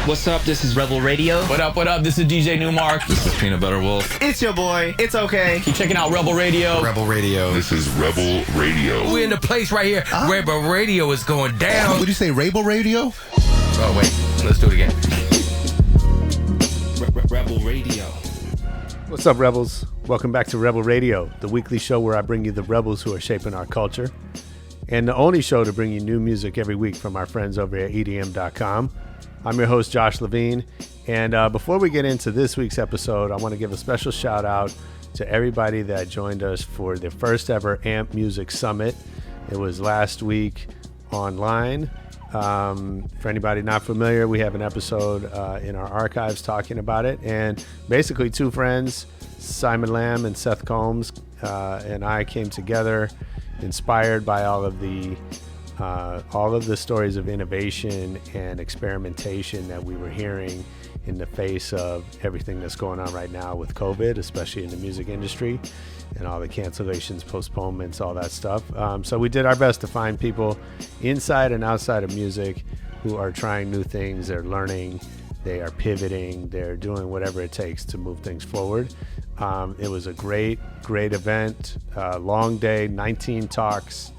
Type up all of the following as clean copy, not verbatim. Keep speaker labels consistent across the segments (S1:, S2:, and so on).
S1: What's up? This is Rebel Radio.
S2: What up? What up? This is DJ Newmark.
S3: This is Peanut Butter Wolf.
S1: It's your boy. It's okay.
S2: Keep checking out Rebel Radio.
S3: Rebel Radio.
S4: This is Rebel Radio.
S5: We're in the place right here. Rebel Radio is going down.
S3: Would you say Rebel Radio?
S5: Oh, wait. Let's do it again.
S1: Rebel Radio.
S6: What's up, Rebels? Welcome back to Rebel Radio, the weekly show where I bring you the rebels who are shaping our culture, and the only show to bring you new music every week from our friends over at EDM.com. I'm your host, Josh Levine, and before we get into this week's episode, I want to give a special shout out to everybody that joined us for the first ever AMP Music Summit. It was last week online. For anybody not familiar, we have an episode in our archives talking about it, and basically two friends, Simon Lamb and Seth Combs, and I came together inspired by all of the stories of innovation and experimentation that we were hearing in the face of everything that's going on right now with COVID, especially in the music industry and all the cancellations, postponements, all that stuff. So we did our best to find people inside and outside of music who are trying new things, they're learning, they are pivoting, they're doing whatever it takes to move things forward. It was a great event, long day, 19 talks,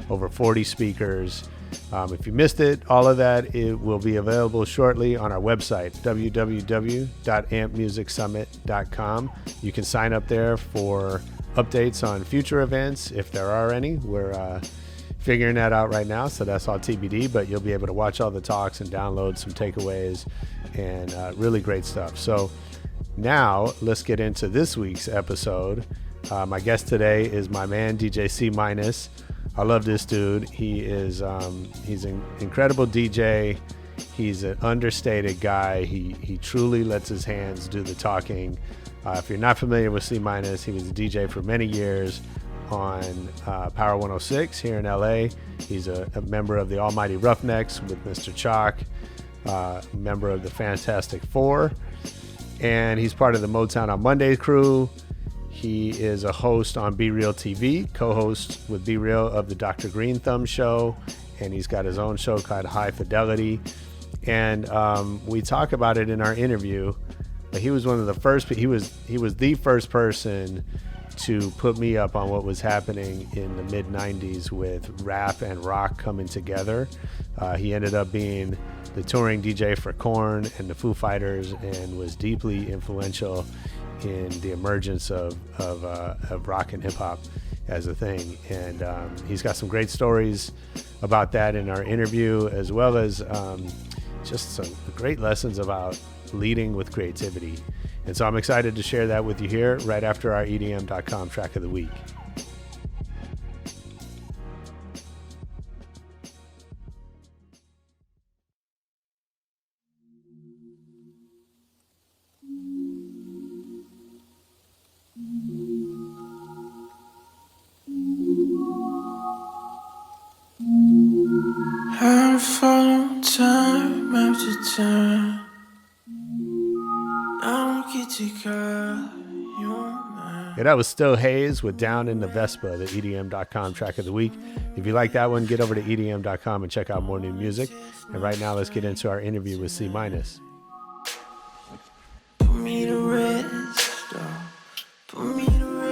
S6: over 40 speakers. If you missed it, all of that, it will be available shortly on our website, www.ampmusicsummit.com. You can sign up there for updates on future events, if there are any. We're figuring that out right now, so that's all TBD, but you'll be able to watch all the talks and download some takeaways and really great stuff. So now let's get into this week's episode. My guest today is my man, DJ C-. I love this dude. He is he's an incredible DJ. He's an understated guy. He truly lets his hands do the talking. If you're not familiar with C-, he was a DJ for many years on Power 106 here in LA. He's a member of the Almighty Roughnecks with Mr. Chalk, member of the Fantastic Four, and he's part of the Motown on Monday crew. He is a host on Be Real TV, co-host with Be Real of the Dr. Green Thumb Show, and he's got his own show called High Fidelity. And we talk about it in our interview. But he was one of the first. He was the first person to put me up on what was happening in the mid '90s with rap and rock coming together. He ended up being the touring DJ for Korn and the Foo Fighters, and was deeply influential in the emergence of rock and hip hop as a thing. And he's got some great stories about that in our interview, as well as just some great lessons about leading with creativity. And so I'm excited to share that with you here right after our EDM.com track of the week.
S7: I'm following time after time. I don't get to call you mine.
S6: Yeah, that was Still Hayes with Down in the Vespa, the EDM.com track of the week. If you like that one, get over to EDM.com and check out more new music. And right now, let's get into our interview with C-.
S7: Put me to rest, put me to rest.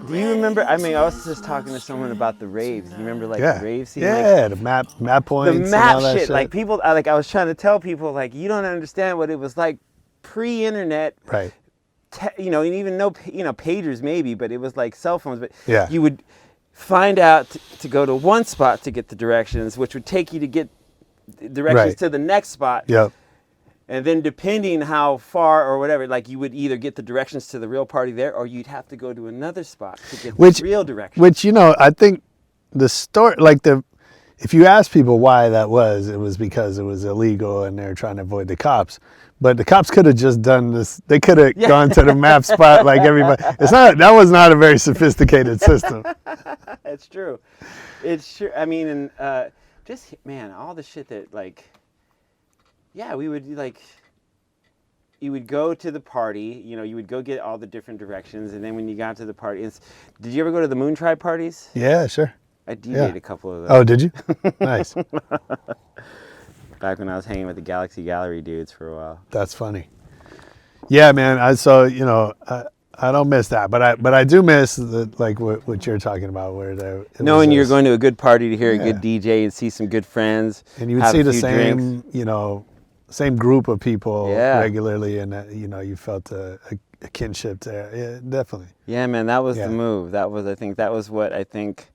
S8: Do you remember? I mean, I was just talking to someone about the raves. Do you remember, like, the rave scene?
S6: Yeah, like, the map points.
S8: The map
S6: and all that
S8: shit. Like, people, I was trying to tell people, like, you don't understand what it was like pre-internet.
S6: Right.
S8: You know, and even no, pagers maybe, but it was like cell phones. But
S6: yeah,
S8: you would find out to go to one spot to get the directions, which would take you to get directions to the next spot.
S6: Yep.
S8: And then depending how far or whatever, like, you would either get the directions to the real party there, or you'd have to go to another spot to get the real directions.
S6: Which, I think the story, like if you ask people why that was, it was because it was illegal and they were trying to avoid the cops. But the cops could have just done this. They could have gone to the map spot like everybody. That was not a very sophisticated system.
S8: It's true. It's true. I mean, and just, man, all the shit that, like, yeah, we would, like, you would go to the party, you would go get all the different directions, and then when you got to the party, did you ever go to the Moon Tribe parties?
S6: Yeah, sure.
S8: I DJ'd a couple of those.
S6: Oh, did you? Nice.
S8: back when I was hanging with the Galaxy Gallery dudes for a while.
S6: That's funny. Yeah, man. I don't miss that, but I do miss like what you're talking about, where
S8: knowing you're going to a good party to hear a good DJ and see some good friends,
S6: and you would
S8: have
S6: see
S8: a
S6: the
S8: few
S6: same
S8: drinks.
S6: same group of people
S8: Yeah.
S6: regularly, and you felt a kinship there. Yeah, definitely.
S8: Yeah, man, that was
S6: Yeah.
S8: the move. That was what I think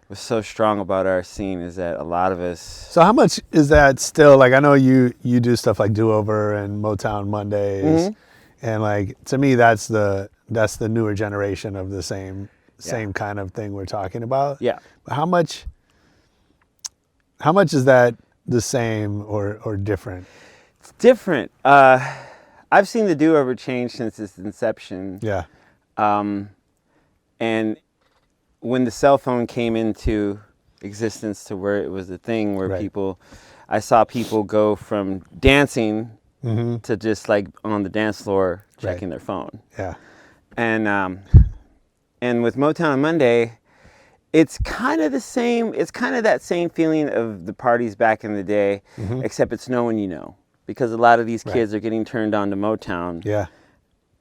S8: was so strong about our scene, is that a lot of us.
S6: So how much is that still, like, I know you do stuff like Do Over and Motown Mondays, and like, to me that's the newer generation of the same kind of thing we're talking about.
S8: Yeah.
S6: But how much is that the same or different?
S8: It's different. I've seen the Do Over change since its inception.
S6: Yeah.
S8: And when the cell phone came into existence to where it was a thing where
S6: Right.
S8: I saw people go from dancing
S6: Mm-hmm.
S8: to just like on the dance floor checking their phone.
S6: Yeah.
S8: And with Motown Monday, it's kind of the same. It's kind of that same feeling of the parties back in the day, except it's no one you know, because a lot of these kids are getting turned on to Motown.
S6: Yeah.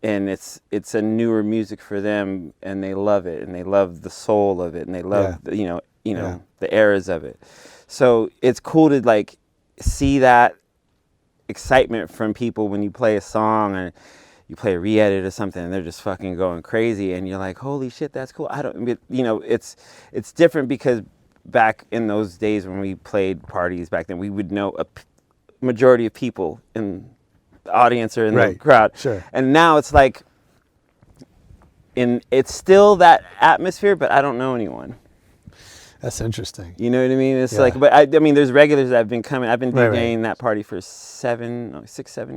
S8: And it's a newer music for them, and they love it, and they love the soul of it, and they love the eras of it. So it's cool to like see that excitement from people when you play a song or you play a re-edit or something, and they're just fucking going crazy, and you're like, holy shit, that's cool. It's different, because back in those days when we played parties back then, we would know a majority of people in the audience or in the crowd.
S6: Sure.
S8: And now it's like, it's still that atmosphere, but I don't know anyone.
S6: That's interesting.
S8: You know what I mean? It's
S6: Yeah.
S8: like, but I mean, there's regulars that have been coming. I've been
S6: Right,
S8: DJing that party for 7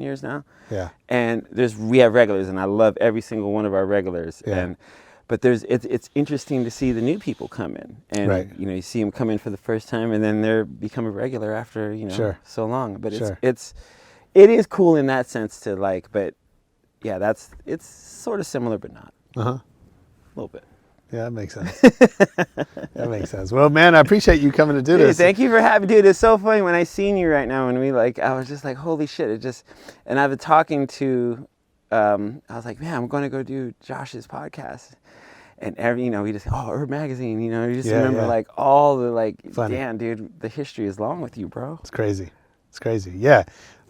S8: years now.
S6: Yeah.
S8: And we have regulars, and I love every single one of our regulars.
S6: Yeah.
S8: But it's interesting to see the new people come in, and you see them come in for the first time, and then they're become a regular after so long. But it is cool in that sense to like. But yeah, it's sort of similar, but not. A little bit.
S6: Yeah, that makes sense. That makes sense. Well, man, I appreciate you coming to do this.
S8: Thank you for having, dude. It's so funny when I seen you right now, I was just like, holy shit. And I've been talking to, I was like, man, I'm going to go do Josh's podcast. And we just, Herb Magazine, you just remember like all the like,
S6: Funny.
S8: damn, dude, the history is long with you, bro.
S6: It's crazy. Yeah.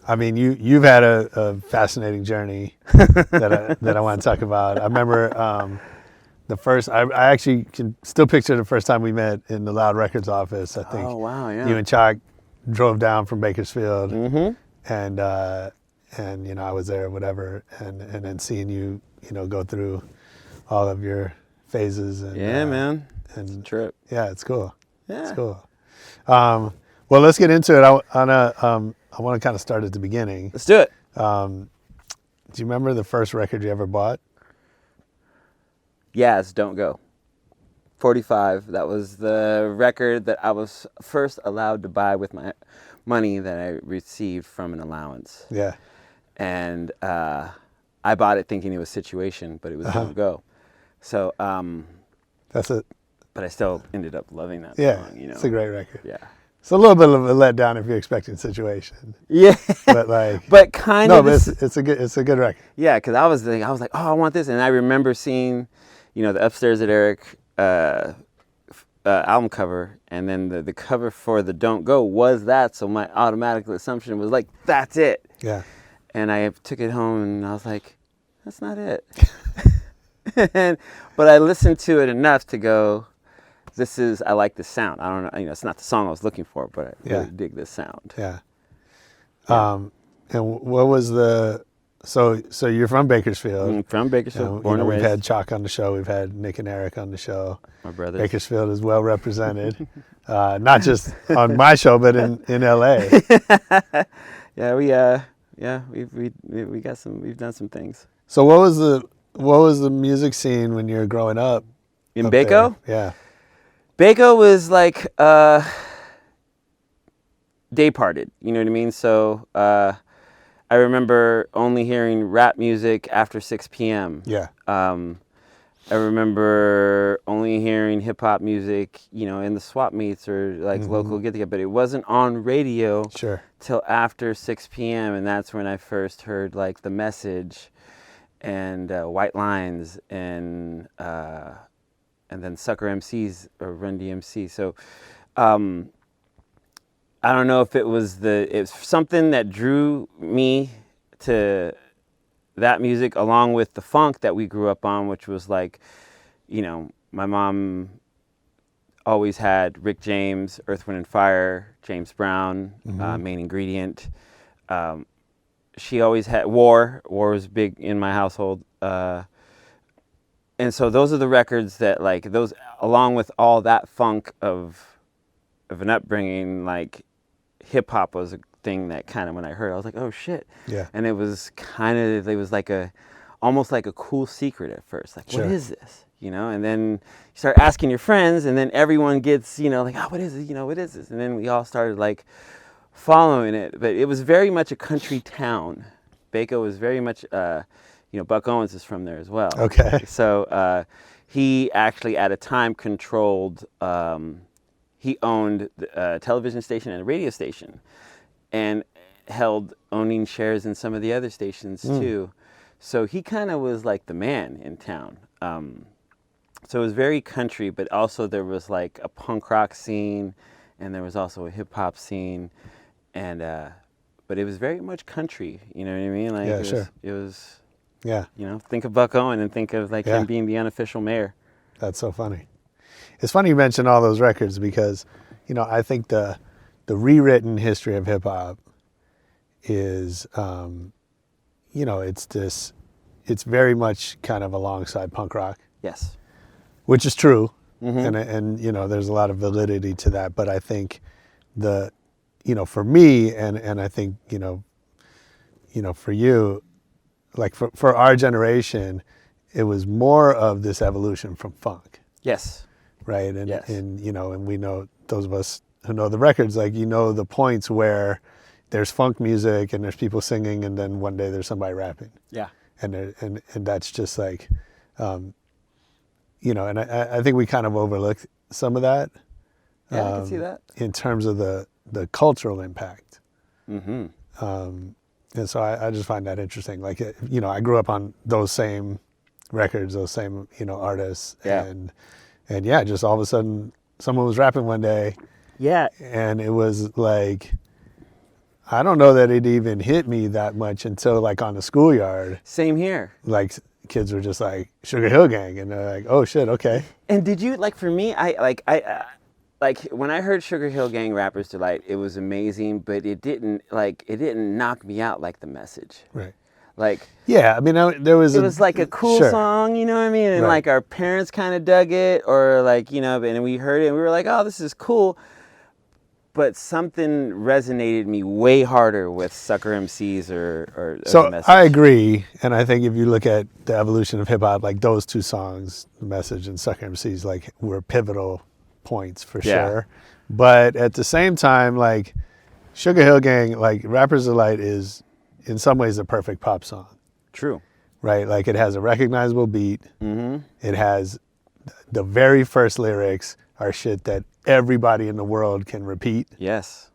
S6: I mean, you've had a fascinating journey that I want to talk about. I remember, I actually can still picture the first time we met in the Loud Records office. I think.
S8: Oh, wow, yeah.
S6: You and Chalk drove down from Bakersfield, and I was there, whatever, and then seeing you, go through all of your phases. And,
S8: man.
S6: And
S8: it's a trip.
S6: Yeah, it's cool.
S8: Yeah.
S6: It's cool. Well, let's get into it. I want to kind of start at the beginning.
S8: Let's do it.
S6: Do you remember the first record you ever bought?
S8: Yes, Don't Go. 45. That was the record that I was first allowed to buy with my money that I received from an allowance.
S6: Yeah.
S8: And I bought it thinking it was Situation, but it was Don't Go. So,
S6: That's it.
S8: but I still ended up loving that
S6: Yeah,
S8: song,
S6: it's a great record.
S8: Yeah.
S6: It's a little bit of a letdown if you're expecting Situation,
S8: Yeah.
S6: but like,
S8: But kind
S6: no,
S8: of.
S6: but it's a good record.
S8: Yeah, because I was like, oh, I want this. And I remember seeing, the Upstairs at Eric album cover, and then the cover for the Don't Go was that. So my automatic assumption was like, that's it.
S6: Yeah.
S8: And I took it home, and I was like, that's not it. But I listened to it enough to go, I like this sound. I don't know, it's not the song I was looking for, but I really dig this sound.
S6: Yeah. And what was so you're from Bakersfield.
S8: From Bakersfield, born and
S6: we've
S8: raised.
S6: had Chalk on the show. We've had Nick and Eric on the show.
S8: My brothers.
S6: Bakersfield is well represented, not just on my show, but in LA.
S8: we got some. We've done some things.
S6: So what was the music scene when you were growing up?
S8: In
S6: up
S8: Baco?
S6: there? Yeah.
S8: Baco was like day parted. You know what I mean? So I remember only hearing rap music after 6 p.m.
S6: Yeah.
S8: I remember only hearing hip hop music, you know, in the swap meets or like local get together, but it wasn't on radio
S6: Sure.
S8: till after 6 p.m. And that's when I first heard like The Message and White Lines and then Sucker MCs or Run DMC. So I don't know if it was something that drew me to that music along with the funk that we grew up on, which was like, you know, my mom always had Rick James, Earth, Wind and Fire, James Brown, Main Ingredient. She always had War. War was big in my household. And so those are the records that like those, along with all that funk of an upbringing, like hip hop was a thing that kind of, when I heard it, I was like, oh shit.
S6: Yeah.
S8: And it was like almost like a cool secret at first. Like,
S6: Sure.
S8: What is this? You know, and then you start asking your friends and then everyone gets, you know, like, oh, what is it? You know, what is this? And then we all started like following it. But it was very much a country town. Baco was very much, you know, Buck Owens is from there as well.
S6: Okay.
S8: So he actually at a time controlled, he owned a television station and a radio station and held owning shares in some of the other stations too. So he kind of was like the man in town. So it was very country, but also there was like a punk rock scene and there was also a hip hop scene. And, but it was very much country, you know what I mean? Like
S6: Yeah,
S8: it
S6: sure.
S8: was,
S6: Yeah.
S8: you know, think of Buck Owen and think of like him being the unofficial mayor.
S6: That's so funny. It's funny you mention all those records because, you know, I think the rewritten history of hip hop is, you know, it's very much kind of alongside punk rock.
S8: Yes.
S6: Which is true. And you know, there's a lot of validity to that. But I think you know, for me and I think, you know, for you, like for our generation, it was more of this evolution from funk.
S8: Yes.
S6: Right. And,
S8: Yes.
S6: and, you know, and we know, those of us who know the records, like, you know, the points where there's funk music and there's people singing and then one day there's somebody rapping.
S8: Yeah.
S6: And that's just like, you know, and I think we kind of overlooked some of that.
S8: Yeah, I can see that.
S6: In terms of the cultural impact.
S8: Mm-hmm.
S6: And so I just find that interesting. Like, you know, I grew up on those same records, those same, you know, artists.
S8: Yeah.
S6: And yeah, just all of a sudden someone was rapping one day.
S8: Yeah.
S6: And it was like, I don't know that it even hit me that much until like on the schoolyard.
S8: Same here.
S6: Like kids were just like Sugar Hill Gang and they're like, oh shit, okay.
S8: And did you, like, for me, I when I heard Sugar Hill Gang Rapper's Delight, it was amazing, but it didn't knock me out like The Message.
S6: Right.
S8: Like,
S6: yeah, I mean, it was
S8: like a cool
S6: sure.
S8: song, you know what I mean? And
S6: Right.
S8: like our parents kind of dug it, or like, you know, and we heard it and we were like, oh, this is cool. But something resonated me way harder with Sucker MCs or
S6: So
S8: The Message.
S6: I agree, and I think if you look at the evolution of hip hop, like those two songs, The Message and Sucker MCs, like were pivotal points for
S8: Yeah.
S6: sure. But at the same time, like Sugar Hill Gang, like Rapper's Delight is in some ways the perfect pop song,
S8: True.
S6: right? Like it has a recognizable beat.
S8: Mm-hmm.
S6: It has the very first lyrics are shit that everybody in the world can repeat.
S8: Yes.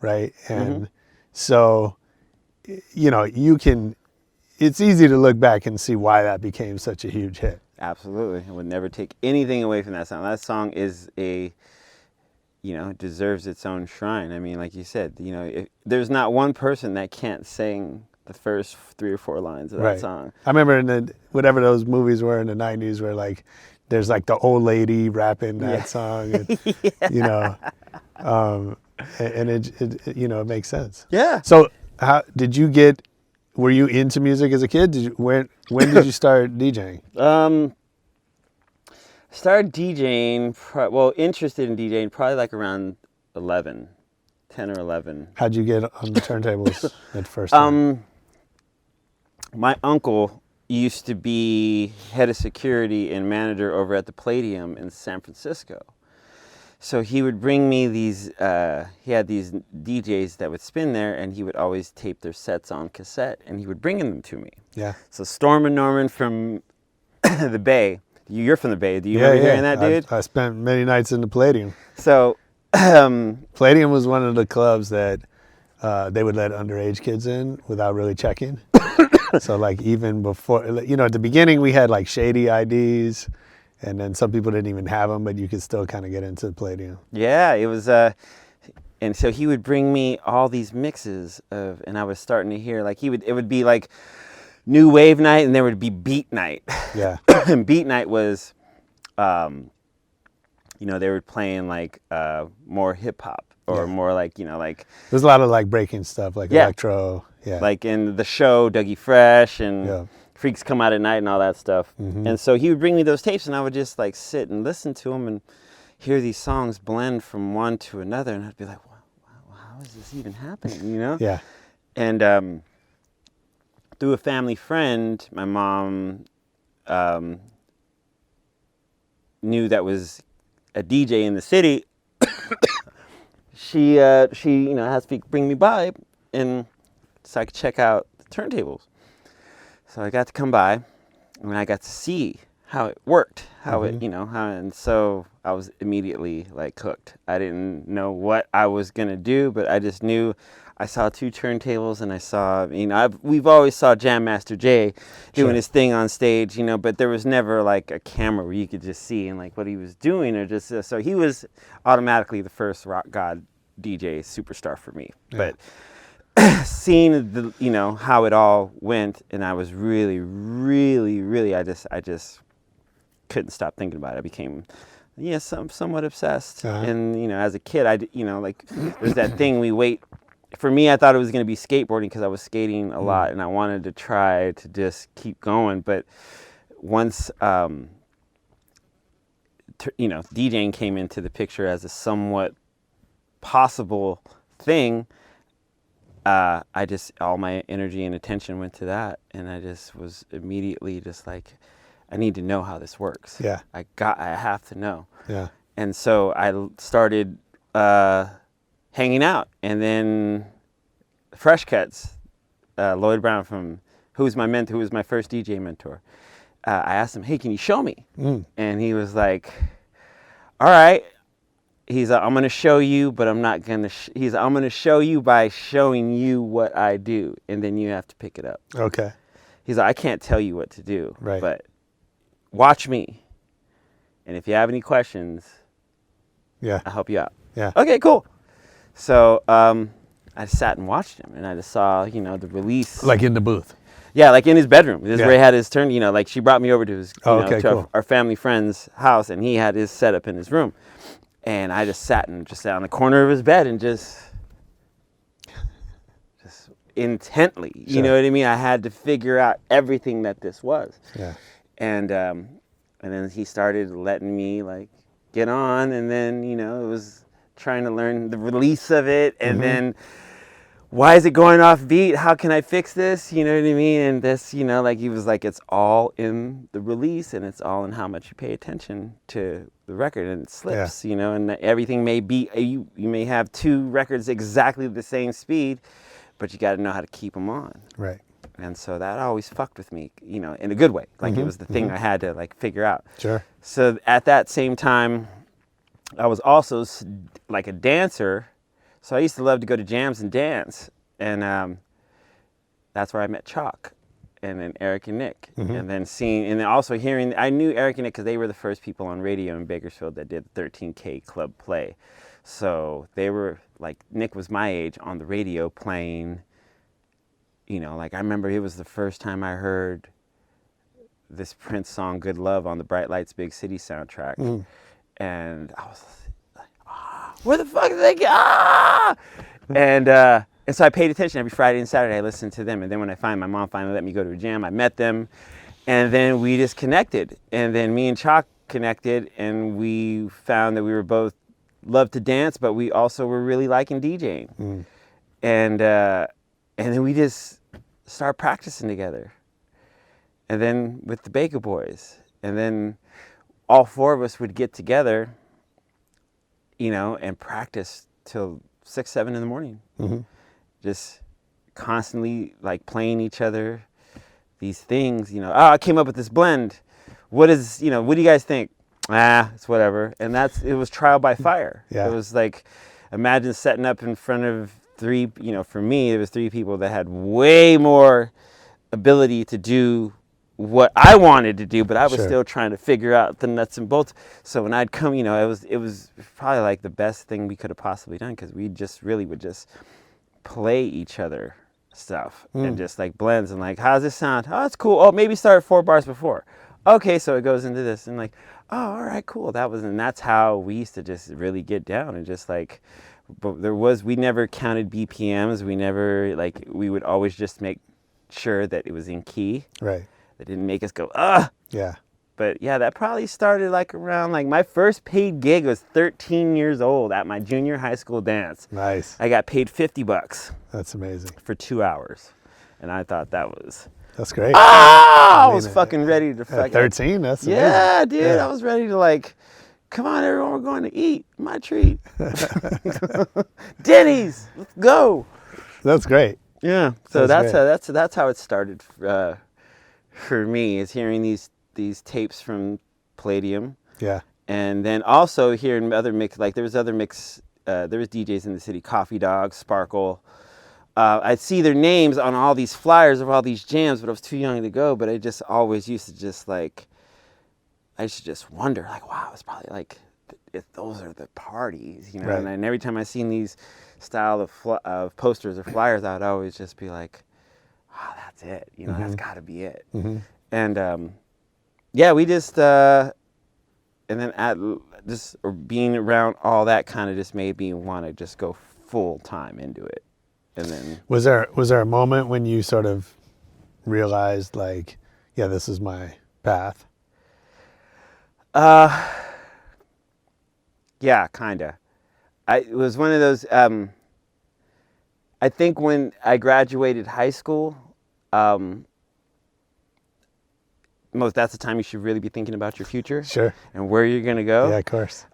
S6: Right. And so, you know, it's easy to look back and see why that became such a huge hit.
S8: Absolutely. I would never take anything away from that song. That song is deserves its own shrine. I mean, like you said, you know, there's not one person that can't sing the first 3 or 4 lines of that
S6: Right.
S8: song.
S6: I remember whatever those movies were in the 90s where like, there's like the old lady rapping that song, and, you know, and it, you know, it maked sense.
S8: Yeah.
S6: So were you into music as a kid? When did you start DJing?
S8: Started DJing, interested in DJing probably like around 10 or 11.
S6: How'd you get on the turntables at first time?
S8: My uncle used to be head of security and manager over at the Palladium in San Francisco. So he would bring me these, he had these DJs that would spin there and he would always tape their sets on cassette and he would bring them to me.
S6: Yeah.
S8: So Storm and Norman from the Bay, You're from the Bay. Do you remember hearing that, dude?
S6: I spent many nights in the Palladium.
S8: So,
S6: Palladium was one of the clubs that they would let underage kids in without really checking. So like even before, at the beginning we had like shady IDs, and then some people didn't even have them, but you could still kind of get into the Palladium.
S8: yeah, it was. And so he would bring me all these mixes of, and I was starting to hear like it would be like new wave night, and there would be beat night.
S6: Yeah.
S8: And beat night was, they were playing like more hip hop or more like
S6: There's a lot of like breaking stuff, like electro. Yeah.
S8: like in the show Dougie Fresh and Freaks Come Out at Night and all that stuff.
S6: Mm-hmm.
S8: And so he would bring me those tapes, and I would just like sit and listen to them and hear these songs blend from one to another, and I'd be like, wow, how is this even happening?
S6: Yeah.
S8: And through a family friend, my mom knew that was a DJ in the city. she has to bring me by, and so I could check out the turntables. So I got to come by, and I got to see how it worked, and so I was immediately like hooked. I didn't know what I was gonna do, but I just knew. I saw 2 turntables, and I saw, we've always saw Jam Master Jay doing his thing on stage, but there was never like a camera where you could just see and like what he was doing, or just so he was automatically the first rock god DJ superstar for me.
S6: Yeah.
S8: But seeing the how it all went, and I was really, really, really, I just couldn't stop thinking about it. I became somewhat obsessed. And as a kid, there's that thing we wait. For me, I thought it was going to be skateboarding because I was skating a lot, and I wanted to try to just keep going. But once DJing came into the picture as a somewhat possible thing, all my energy and attention went to that, and I just was immediately just like, I need to know how this works.
S6: Yeah.
S8: I have to know.
S6: Yeah.
S8: And so I started hanging out, and then Fresh Cuts, Lloyd Brown who was my mentor, who was my first DJ mentor. I asked him, hey, can you show me? And he was like, all right. He's like, I'm going to show you, but I'm not going to, I'm going to show you by showing you what I do, and then you have to pick it up.
S6: Okay.
S8: He's like, I can't tell you what to do,
S6: right,
S8: but watch me. And if you have any questions, I'll help you out.
S6: Yeah.
S8: Okay, cool. So I sat and watched him, and I just saw, the release.
S6: Like in the booth.
S8: Yeah, like in his bedroom. This is where he had his turn, like she brought me over to his,
S6: cool.
S8: our family friend's house, and he had his setup in his room. And I just sat on the corner of his bed and just intently, you know what I mean? I had to figure out everything that this was.
S6: Yeah.
S8: And then he started letting me like get on, and then, it was trying to learn the release of it, and then why is it going off beat? How can I fix this? You know what I mean? And this, like he was like, it's all in the release, and it's all in how much you pay attention to the record, and it slips, and everything may be, you may have 2 records exactly the same speed, but you got to know how to keep them on.
S6: Right.
S8: And so that always fucked with me, in a good way. Like it was the thing I had to like figure out.
S6: Sure.
S8: So at that same time, I was also like a dancer. So I used to love to go to jams and dance. And that's where I met Chalk, and then Eric and Nick. And then also hearing, I knew Eric and Nick because they were the first people on radio in Bakersfield that did 13K Club Play. So they were like, Nick was my age on the radio playing, like I remember it was the first time I heard this Prince song, Good Love, on the Bright Lights Big City soundtrack. And I was like, where the fuck did they get? And so I paid attention every Friday and Saturday. I listened to them. And then when my mom finally let me go to a jam, I met them. And then we just connected. And then me and Chalk connected, and we found that we were both loved to dance, but we also were really liking DJing. And then we just started practicing together. And then with the Baker Boys. And then all 4 of us would get together, and practice till 6, 7 in the morning. Just constantly like playing each other these things, I came up with this blend. what do you guys think? It's whatever. And it was trial by fire.
S6: Yeah.
S8: It was like, imagine setting up in front of three, for me, there was three people that had way more ability to do what I wanted to do, but I was
S6: Sure.
S8: still trying to figure out the nuts and bolts. So when I'd come, it was probably like the best thing we could have possibly done, because we just really would just play each other stuff and just like blends and like, how's this sound? Oh, it's cool. Oh, maybe start 4 bars before. Okay, so it goes into this and like, oh, all right, cool. And that's how we used to just really get down and just like, but we never counted BPMs. We never we would always just make sure that it was in key.
S6: Right.
S8: That didn't make us go, ah.
S6: Yeah.
S8: But yeah, that probably started like around my first paid gig was 13 years old at my junior high school dance.
S6: Nice.
S8: I got paid $50
S6: That's amazing.
S8: for 2 hours. And I thought that was,
S6: That's great.
S8: I was fucking ready to
S6: At
S8: fucking.
S6: 13, that's amazing.
S8: Yeah, dude.
S6: Yeah.
S8: I was ready to come on, everyone, we're going to eat. My treat. Denny's, let's go.
S6: That's great.
S8: Yeah. So
S6: That's
S8: that's how it started for me, is hearing these tapes from Palladium,
S6: Yeah.
S8: and then also hearing other mix. There was DJs in the city, Coffee Dog, Sparkle. I'd see their names on all these flyers of all these jams, but I was too young to go. But I just always used to just I used to just wonder, wow, it's probably if those are the parties,
S6: Right.
S8: And every time I seen these style of posters or flyers, I would always just be like, wow, that's it. That's got to be it.
S6: Mm-hmm.
S8: And yeah, we just and then being around all that kind of just made me want to just go full time into it. And then
S6: Was there a moment when you sort of realized yeah, this is my path?
S8: Yeah, kinda. It was one of those. I think when I graduated high school, that's the time you should really be thinking about your future.
S6: Sure.
S8: And where you're gonna go.
S6: Yeah, of course.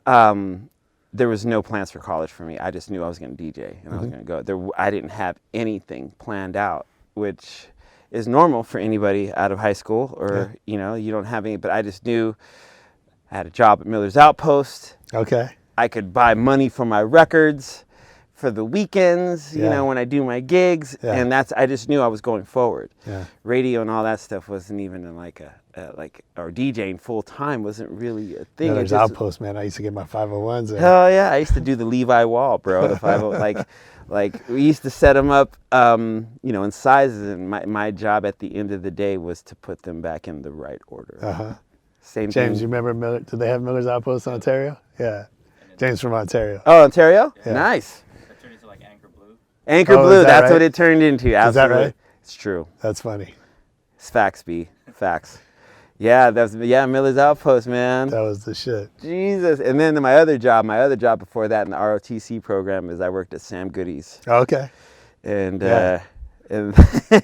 S8: There was no plans for college for me. I just knew I was going to DJ and I was going to go. I didn't have anything planned out, which is normal for anybody out of high school, or you don't have any. But I just knew I had a job at Miller's Outpost.
S6: Okay.
S8: I could buy money for my records for the weekends, when I do my gigs, and I just knew I was going forward.
S6: Yeah.
S8: Radio and all that stuff wasn't even in or DJing full time wasn't really a thing.
S6: Miller's Outpost, man. I used to get my 501s there.
S8: Hell yeah, I used to do the Levi wall, bro. The 50, we used to set them up, in sizes, and my job at the end of the day was to put them back in the right order.
S6: Uh-huh.
S8: Same
S6: James,
S8: thing.
S6: you remember Miller? Did they have Miller's Outpost in Ontario? Yeah. James from Ontario.
S8: Oh, Ontario?
S6: Yeah.
S8: Nice.
S1: That turned into Anchor Blue.
S8: Anchor
S6: Oh,
S8: Blue,
S6: is that
S8: that's
S6: right?
S8: what it turned into. Absolutely.
S6: Is that right?
S8: It's true.
S6: That's funny.
S8: It's facts, B. Facts. Yeah, Miller's Outpost, man.
S6: That was the shit.
S8: Jesus. And then my other job before that in the ROTC program is I worked at Sam Goody's.
S6: Okay.
S8: And
S6: Yeah.
S8: and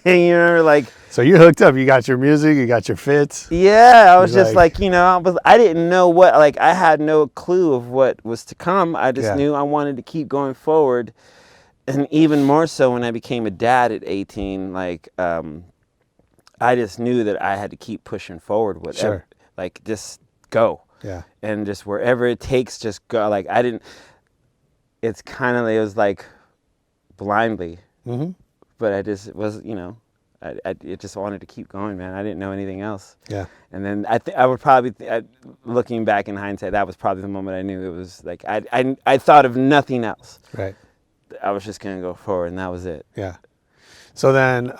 S8: you remember
S6: So you hooked up. You got your music. You got your fits.
S8: yeah, I was
S6: You're
S8: just
S6: like-
S8: I didn't know what, I had no clue of what was to come. I just
S6: Yeah.
S8: knew I wanted to keep going forward. And even more so when I became a dad at 18, I just knew that I had to keep pushing forward, whatever.
S6: Sure.
S8: Just go.
S6: Yeah.
S8: And just wherever it takes, just go. It's kind of, it was blindly.
S6: Mm-hmm.
S8: But I just was, I just wanted to keep going, man. I didn't know anything else.
S6: Yeah.
S8: And then I would probably, looking back in hindsight, that was probably the moment I knew it was I thought of nothing else.
S6: Right.
S8: I was just going to go forward, and that was it.
S6: Yeah. So then,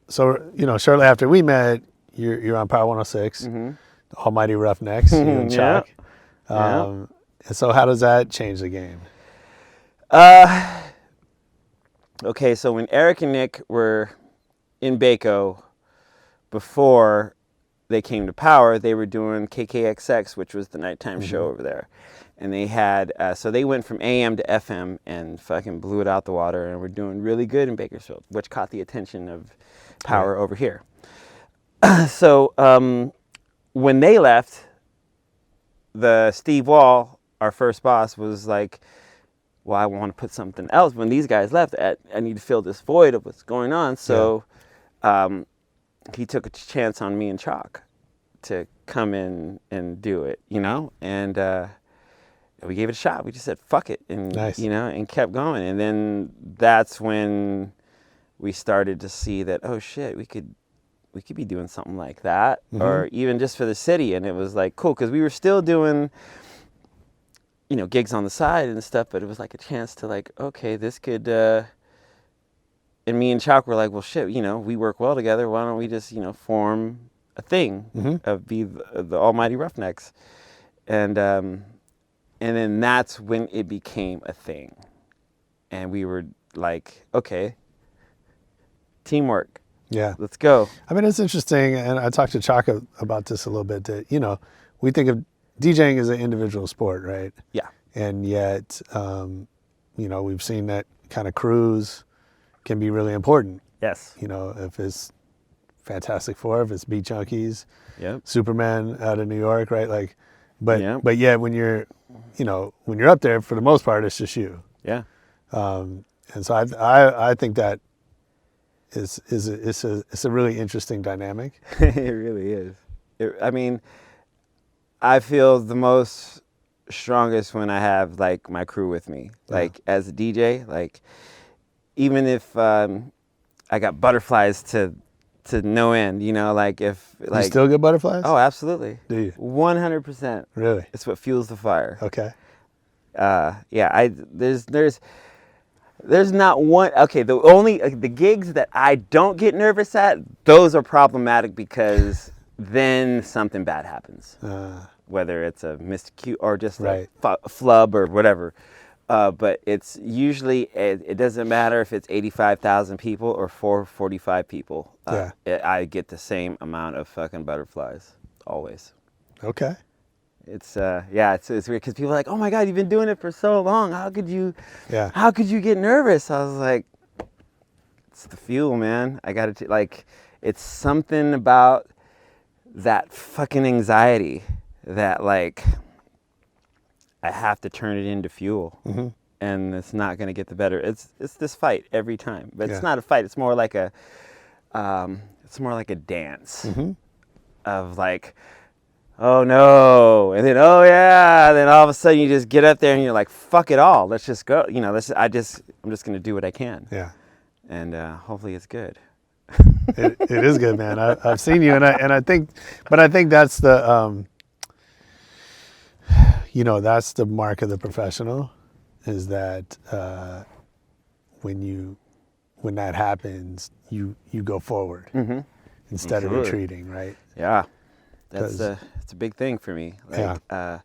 S6: shortly after we met, you're on Power 106,
S8: Mm-hmm.
S6: the Almighty Roughnecks, you and
S8: Yeah.
S6: Chuck.
S8: Yeah.
S6: And so how does that change the game?
S8: Okay, so when Eric and Nick were in Baco, before they came to Power, they were doing KKXX, which was the nighttime show over there. And they had, so they went from AM to FM and fucking blew it out the water, and were doing really good in Bakersfield, which caught the attention of Power over here. So when they left, the Steve Wall, our first boss, was like, well, I want to put something else. When these guys left, I need to fill this void of what's going on. So he took a chance on me and Chalk to come in and do it, you know? And we gave it a shot. We just said, fuck it. And,
S6: Nice.
S8: you know, and kept going. And then that's when we started to see that, oh shit, we could be doing something like that, or even just for the city. And it was like, cool, because we were still doing, you know, gigs on the side and stuff, but it was like a chance to like, okay, this could, and me and Chalk were like, well, shit, you know, we work well together. Why don't we just, you know, form a thing, be the Almighty Roughnecks. And then that's when it became a thing. And we were like, okay, teamwork.
S6: Yeah.
S8: Let's go.
S6: I mean, it's interesting, and I talked to Chaka about this a little bit, that, you know, we think of DJing as an individual sport, right?
S8: Yeah.
S6: And yet, you know, we've seen that kind of crews can be really important.
S8: Yes.
S6: You know, if it's Fantastic Four, if it's Beat Junkies,
S8: Yep.
S6: Superman out of New York, right? Like, but
S8: Yeah.
S6: but yeah, when you're, you know, when you're up there, for the most part, it's just you.
S8: Yeah.
S6: And so I think that it's a really interesting dynamic.
S8: It really is. I mean, I feel the most strongest when I have like my crew with me. Like as a DJ, like even if I got butterflies to no end, you know, like if like
S6: You still get butterflies?
S8: Oh, absolutely.
S6: Do you?
S8: 100%.
S6: Really?
S8: It's what fuels the fire.
S6: Okay.
S8: Yeah, there's not one. Okay, the only the gigs that I don't get nervous at, those are problematic because then something bad happens. Whether it's a missed cue or just
S6: Right.
S8: a flub or whatever. But it's usually, it doesn't matter if it's 85,000 people or 445 people. I get the same amount of fucking butterflies, always.
S6: Okay.
S8: It's it's weird because people are like, oh my God, you've been doing it for so long. How could you get nervous? I was like, it's the fuel, man. I got to like, it's something about that fucking anxiety that like, I have to turn it into fuel, and it's not going to get the better. It's this fight every time, but it's not a fight. It's more like a dance of like, oh no, and then oh yeah, and then all of a sudden you just get up there and you're like, fuck it all, let's just go. You know, I'm just going to do what I can.
S6: Yeah.
S8: And hopefully it's good.
S6: It is good, man. I've seen you, and I think that's the you know, that's the mark of the professional, is that when that happens, you go forward instead of retreating, right?
S8: Yeah, it's a big thing for me. Like, I've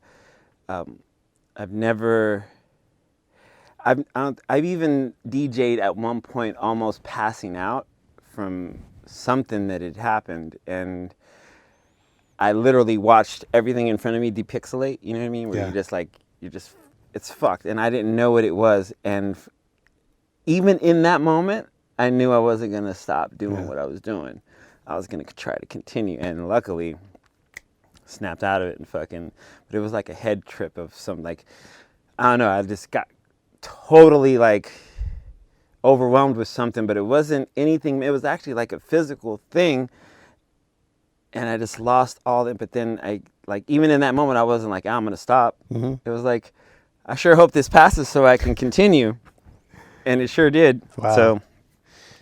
S8: even DJ'd at one point almost passing out from something that had happened, and I literally watched everything in front of me depixelate, you know what I mean? Where it's fucked. And I didn't know what it was. And even in that moment, I knew I wasn't going to stop doing what I was doing. I was going to try to continue. And luckily, snapped out of it and fucking, but it was like a head trip of some, like, I don't know, I just got totally like overwhelmed with something, but it wasn't anything, it was actually like a physical thing. And I just lost all that. But then I, like, even in that moment, I wasn't like, I'm going to stop. It was like, I sure hope this passes so I can continue. And it sure did.
S6: Wow.
S8: So,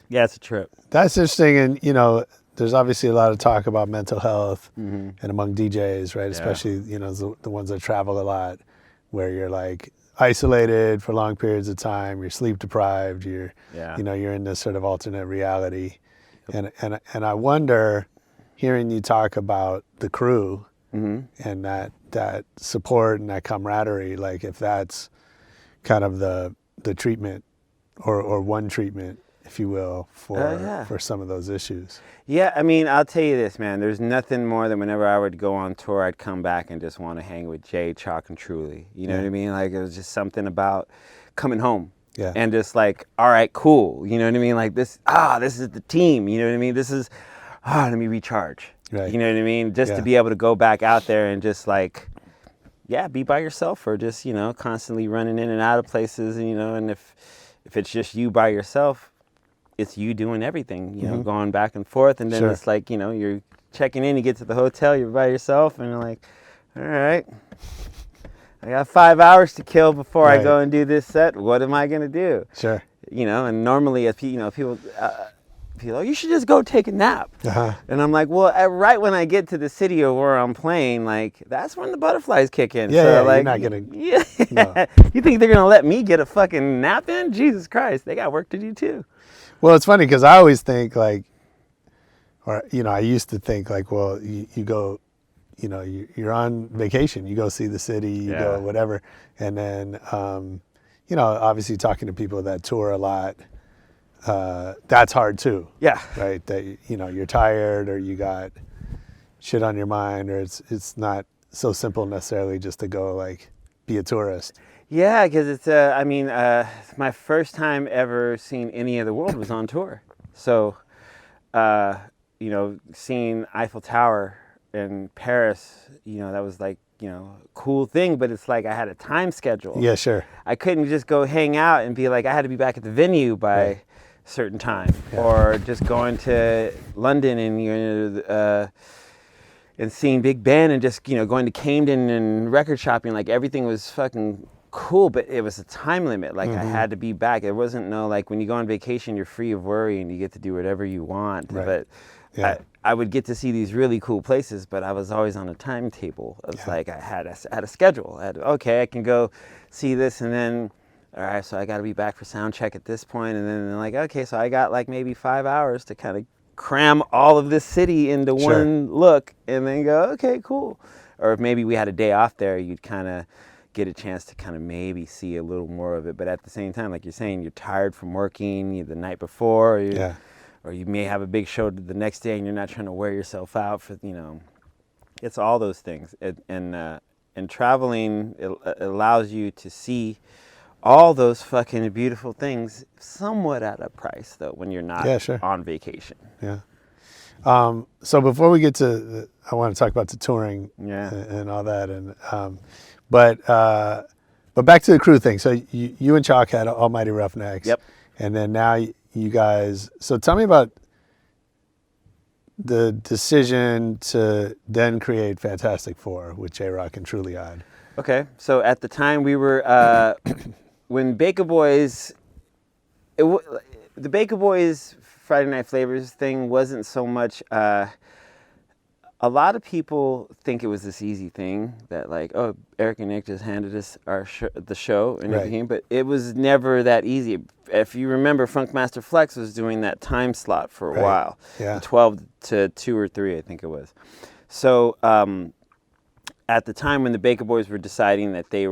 S8: yeah, it's a trip.
S6: That's interesting. And, you know, there's obviously a lot of talk about mental health and among DJs, right? Especially, you know, the ones that travel a lot, where you're like isolated for long periods of time, you're sleep deprived, you know, you're in this sort of alternate reality. And I wonder, hearing you talk about the crew and that support and that camaraderie, like if that's kind of the treatment or one treatment, if you will, for some of those issues.
S8: Yeah, I mean, I'll tell you this, man. There's nothing more than whenever I would go on tour, I'd come back and just want to hang with Jay, Chalk, and Truly. You know what I mean? Like, it was just something about coming home.
S6: Yeah.
S8: And just like, all right, cool. You know what I mean? Like this is the team. You know what I mean? This is, let me recharge.
S6: Right.
S8: You know what I mean? Just to be able to go back out there and just like, be by yourself, or just, you know, constantly running in and out of places, and, you know, and if it's just you by yourself, it's you doing everything, you know, going back and forth, and then it's like, you know, you're checking in, you get to the hotel, you're by yourself, and you're like, all right, I got 5 hours to kill before I go and do this set. What am I gonna do?
S6: Sure.
S8: You know, and normally, if you know, people, oh, you should just go take a nap. And I'm like, well, right when I get to the city or where I'm playing, like, that's when the butterflies kick in.
S6: Yeah,
S8: so,
S6: yeah,
S8: like,
S6: you're not gonna.
S8: Yeah.
S6: No.
S8: You think they're gonna let me get a fucking nap in? Jesus Christ, they got work to do too.
S6: Well, it's funny because I always think like, or you know, I used to think like, well, you go, you know, you're on vacation, you go see the city, you go whatever, and then, you know, obviously talking to people that tour a lot, that's hard too.
S8: Yeah.
S6: Right. That, you know, you're tired or you got shit on your mind, or it's not so simple necessarily just to go like be a tourist.
S8: Yeah, because it's I mean, my first time ever seeing any of the world was on tour. So, you know, seeing Eiffel Tower in Paris, you know, that was like, you know, a cool thing, but it's like I had a time schedule.
S6: Yeah, sure.
S8: I couldn't just go hang out and be like, I had to be back at the venue by a certain time, or just going to London and, you know, and seeing Big Ben and just, you know, going to Camden and record shopping. Like, everything was fucking cool, but it was a time limit. Like, I had to be back. It wasn't like when you go on vacation, you're free of worry and you get to do whatever you want.
S6: Right.
S8: But I would get to see these really cool places, but I was always on a timetable. It's like I had a schedule. Okay, I can go see this, and then, all right, so I got to be back for sound check at this point, and then like, okay, so I got like maybe 5 hours to kind of cram all of this city into one look, and then go, okay, cool. Or if maybe we had a day off there, you'd kind of get a chance to kind of maybe see a little more of it. But at the same time, like you're saying, you're tired from working the night before, or you may have a big show the next day and you're not trying to wear yourself out for, you know, it's all those things. And traveling, it allows you to see all those fucking beautiful things somewhat at a price, though, when you're not on vacation.
S6: Yeah. So before we get to, I want to talk about the touring and all that. And but back to the crew thing. So you and Chalk had Almighty Roughnecks.
S8: Yep.
S6: And then now you guys, so tell me about the decision to then create Fantastic Four with J-Rock and Truly Odd.
S8: Okay. So at the time we were, when Baker Boys, the Baker Boys Friday Night Flavors thing wasn't so much, a lot of people think it was this easy thing that like, oh, Eric and Nick just handed us the show and everything, but it was never that easy. If you remember, Funkmaster Flex was doing that time slot for a while, 12 to 2 or 3, I think it was. So at the time when the Baker Boys were deciding that they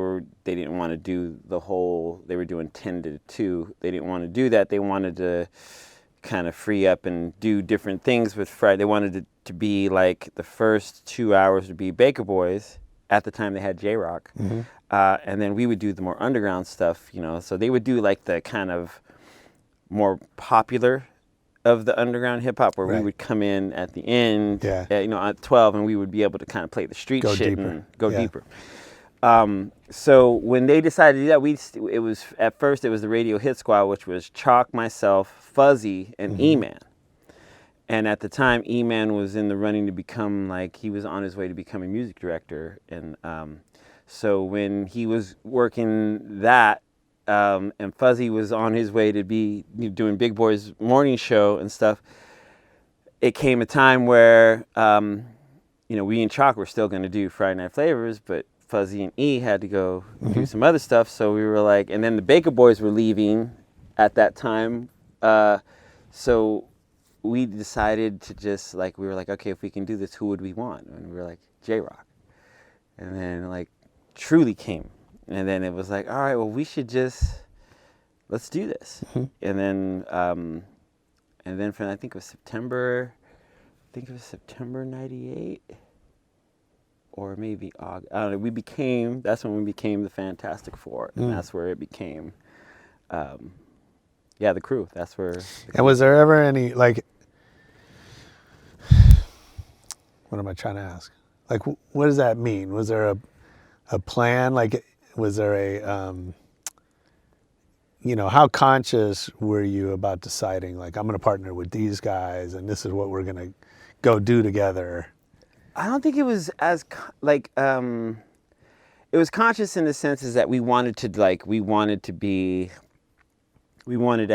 S8: didn't want to do the whole, they were doing 10 to 2, they didn't want to do that. They wanted to kind of free up and do different things with Friday. They wanted it to be like the first 2 hours would be Baker Boys. At the time they had J-Rock. And then we would do the more underground stuff, you know. So they would do like the kind of more popular of the underground hip hop, where we would come in at the end, you know, at 12, and we would be able to kind of play the street shit and go deeper. So when they decided to do that, it was at first it was the Radio Hit Squad, which was Chalk, myself, Fuzzy, and E-Man. And at the time, E-Man was in the running to become, like, he was on his way to becoming music director. And so when he was working that, and Fuzzy was on his way to be doing Big Boy's morning show and stuff, it came a time where, you know, we and Chalk were still going to do Friday Night Flavors, but Fuzzy and E had to go do some other stuff. So we were like, and then the Baker Boys were leaving at that time. So we decided to just, like, we were like, okay, if we can do this, who would we want? And we were like, J-Rock. And then, like, Truly came. And then it was like, all right, well, we should just, let's do this. And then from, I think it was September 98, or maybe August. I don't know, that's when we became the Fantastic Four. And that's where it became, the crew. That's where.
S6: And was there ever any, like, what am I trying to ask? Like, what does that mean? Was there a plan? Like, was there how conscious were you about deciding, like, I'm going to partner with these guys and this is what we're going to go do together?
S8: I don't think it was as it was conscious in the sense is that we wanted to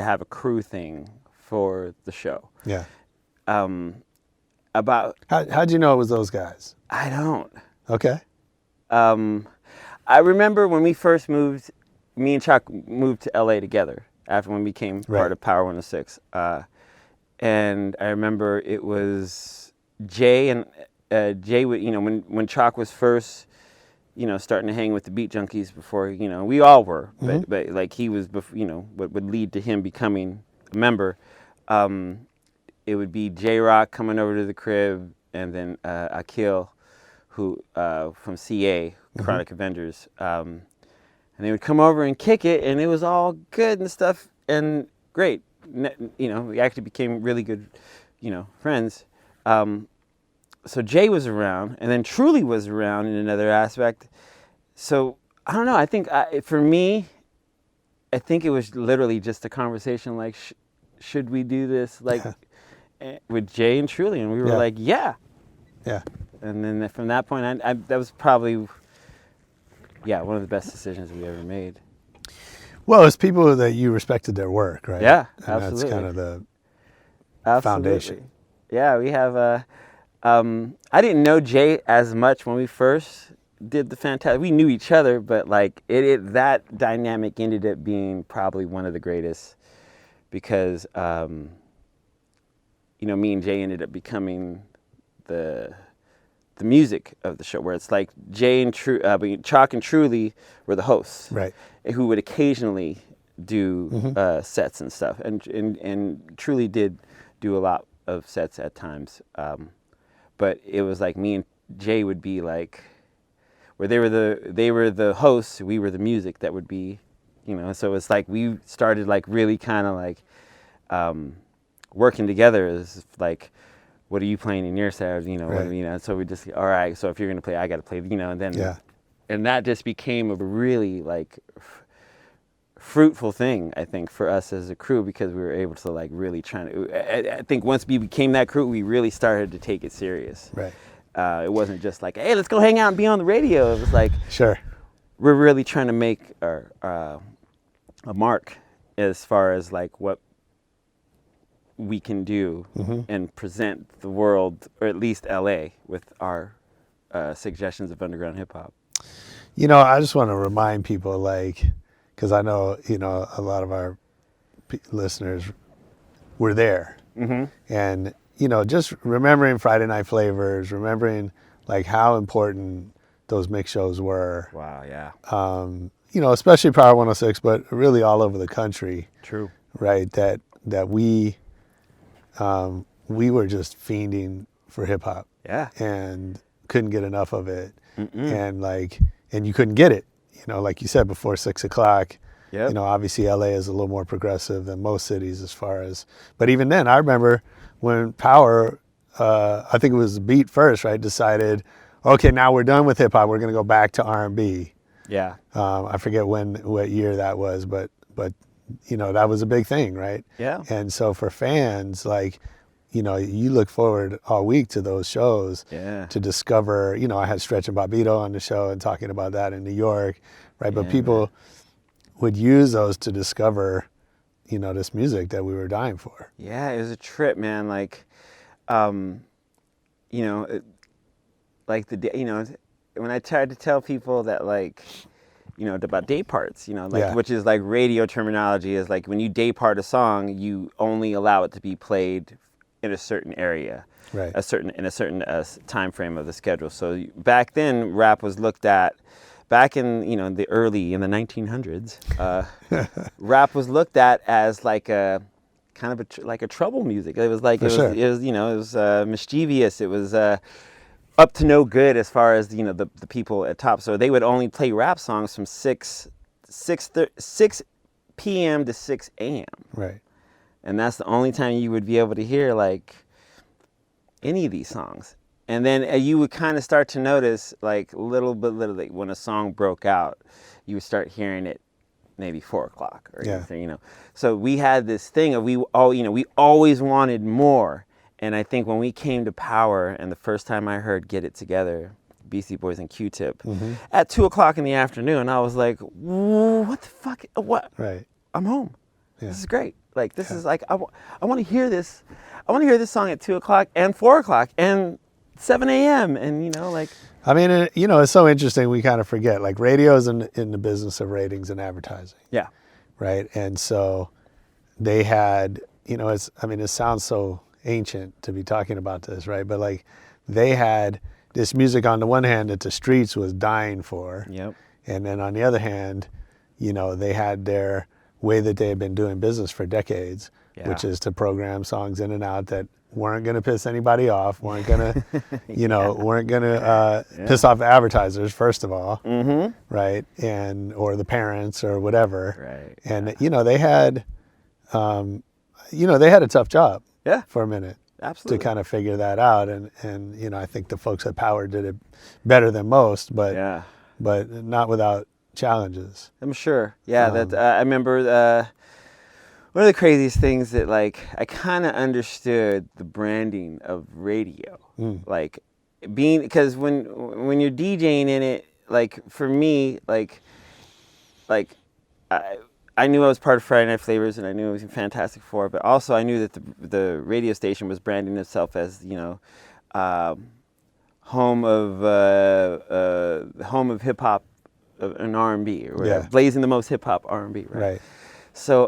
S8: have a crew thing for the show.
S6: Yeah.
S8: How'd
S6: you know it was those guys?
S8: I don't.
S6: Okay.
S8: I remember when we first moved, me and Chuck moved to LA together after when we became part of Power 106. And I remember it was Jay and Jay would, when Chuck was first, starting to hang with the Beat Junkies before, we all were, but like he was, what would lead to him becoming a member. It would be J-Rock coming over to the crib, and then Akil, who from CA, Chronic Avengers, and they would come over and kick it, and it was all good and stuff, and great. We actually became really good, friends. So Jay was around, and then Truly was around in another aspect. So I don't know. I think for me, I think it was literally just a conversation like, should we do this with Jay and Truly? And we were like, yeah. And then from that point, that was probably one of the best decisions we ever made.
S6: Well, it's people that you respected their work, right?
S8: Yeah,
S6: and
S8: absolutely.
S6: That's kind of the foundation.
S8: Yeah, we have I didn't know Jay as much when we first did the Fantastic. We knew each other, but like that dynamic ended up being probably one of the greatest because me and Jay ended up becoming the music of the show, where it's like Jay and Chalk and Truly were the hosts,
S6: right?
S8: Who would occasionally do sets and stuff, and Truly did do a lot of sets at times. But it was like me and Jay would be like, where they were the hosts, we were the music that would be, So it's like we started like really kind of like working together as like, what are you playing in your set?
S6: Right.
S8: So we just, all right. So if you're gonna play, I gotta play, and then and that just became a really like fruitful thing, I think, for us as a crew, because we were able to like really I think once we became that crew, we really started to take it serious.
S6: Right.
S8: It wasn't just like, hey, let's go hang out and be on the radio. It was like,
S6: sure,
S8: we're really trying to make a mark as far as like what we can do and present the world, or at least LA, with our suggestions of underground hip hop.
S6: I just want to remind people, like, because I know, a lot of our listeners were there. And, just remembering Friday Night Flavors, remembering, like, how important those mix shows were.
S8: Wow, yeah.
S6: Especially Power 106, but really all over the country.
S8: True.
S6: Right? That we were just fiending for hip-hop.
S8: Yeah.
S6: And couldn't get enough of it. And you couldn't get it. Like you said, before 6 o'clock. Yep. Obviously LA is a little more progressive than most cities as far as, but even then, I remember when Power, I think it was Beat First, right, decided, okay, now we're done with hip hop, we're going to go back to R&B.
S8: Yeah.
S6: I forget what year that was, but that was a big thing, right?
S8: Yeah.
S6: And so for fans, like, you look forward all week to those shows to discover, I had Stretch and Bobbito on the show and talking about that in New York, right? But people would use those to discover, this music that we were dying for.
S8: Yeah, it was a trip, man. Like, when I tried to tell people that, like, about day parts, which is like radio terminology, is like when you day part a song, you only allow it to be played in a certain area,
S6: right?
S8: In a certain time frame of the schedule. So back then, rap was looked at. Back in the 1900s, rap was looked at as like a kind of like a trouble music. It was like it was mischievous. It was up to no good as far as the people at top. So they would only play rap songs from 6 p.m. to 6 a.m.
S6: Right.
S8: And that's the only time you would be able to hear like any of these songs. And then you would kind of start to notice, like, little by little, like, when a song broke out, you would start hearing it maybe 4 o'clock or
S6: Yeah.
S8: anything, you know. So we had this thing of we always wanted more. And I think when we came to Power, and the first time I heard "Get It Together," Beastie Boys and Q-Tip, at 2 o'clock in the afternoon, I was like, what the fuck? What?
S6: Right.
S8: I'm home.
S6: Yeah.
S8: This is great. Like, this is like, I want to hear this. I want to hear this song at 2 o'clock and 4 o'clock and 7 a.m. And, you know, like.
S6: I mean, it's so interesting. We kind of forget, like, radio is in the business of ratings and advertising.
S8: Yeah.
S6: Right. And so they had, it sounds so ancient to be talking about this, right? But like, they had this music on the one hand that the streets was dying for.
S8: Yep.
S6: And then on the other hand, they had their way that they had been doing business for decades, which is to program songs in and out that weren't going to piss anybody off, weren't going to, weren't going to piss off the advertisers, first of all, right? Or the parents or whatever.
S8: Right.
S6: And, they had, they had a tough job for a minute.
S8: Absolutely.
S6: To kind of figure that out. And I think the folks at Power did it better than most, but not without challenges.
S8: I'm sure. Yeah, I remember one of the craziest things that, like, I kind of understood the branding of radio. Like, because when you're DJing in it, like, for me, like I knew I was part of Friday Night Flavors, and I knew it was Fantastic Four, but also I knew that the radio station was branding itself as, home of hip hop and R&B, or blazing the most hip hop R&B, right? So,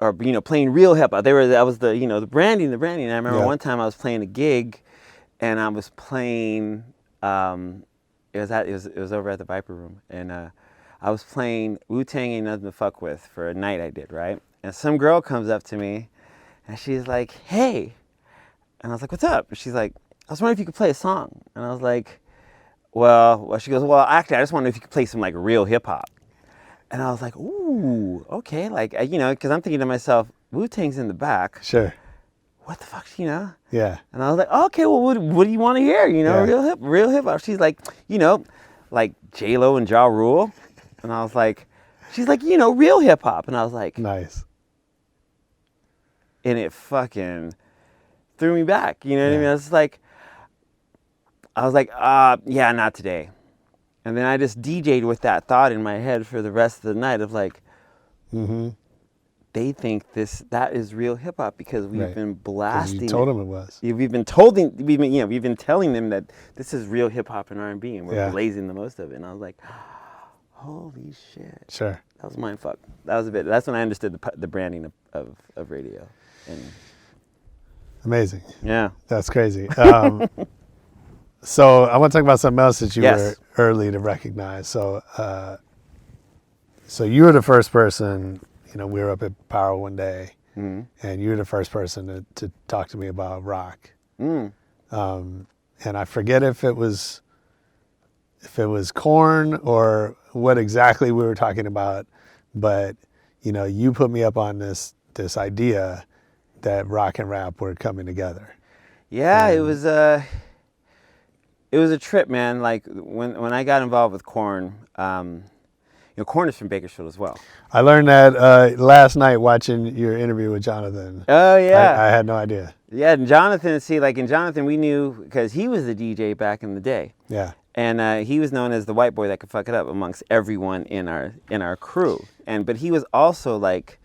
S8: or playing real hip hop. That was the branding. And I remember one time I was playing a gig, and I was playing. It was over at the Viper Room, and I was playing Wu-Tang Ain't Nothing to Fuck With for a night I did, right? And some girl comes up to me, and she's like, "Hey," and I was like, "What's up?" And she's like, "I was wondering if you could play a song," and I was like, Well, she goes, "Well, actually, I just wondered if you could play some like real hip hop." And I was like, "Ooh, okay." Like, because I'm thinking to myself, Wu-Tang's in the back.
S6: Sure.
S8: What the fuck,
S6: Yeah.
S8: And I was like, "Okay, well, what do you want to hear? Real hip hop." She's like, like J-Lo and Ja Rule. And I was like, she's like, real hip hop. And I was like,
S6: nice.
S8: And it fucking threw me back. You know what I mean? I was like, yeah, not today. And then I just DJ'd with that thought in my head for the rest of the night of like, they think that is real hip hop because we've been blasting.
S6: You told them it was.
S8: We've been telling them that this is real hip hop and R&B, and we're blazing the most of it. And I was like, holy shit.
S6: Sure.
S8: That was mindfuck. That's when I understood the branding of radio. And
S6: amazing.
S8: Yeah.
S6: That's crazy. So I want to talk about something else that you were early to recognize. So you were the first person, we were up at Power one day, and you were the first person to talk to me about rock. And I forget if it was Korn or what exactly we were talking about, but you put me up on this idea that rock and rap were coming together.
S8: Yeah, it was a trip, man. Like when I got involved with Korn, Korn is from Bakersfield as well.
S6: I learned that last night watching your interview with Jonathan.
S8: Oh yeah,
S6: I had no idea.
S8: Yeah, and Jonathan, we knew because he was the DJ back in the day.
S6: Yeah.
S8: And he was known as the white boy that could fuck it up amongst everyone in our crew. But he was also like,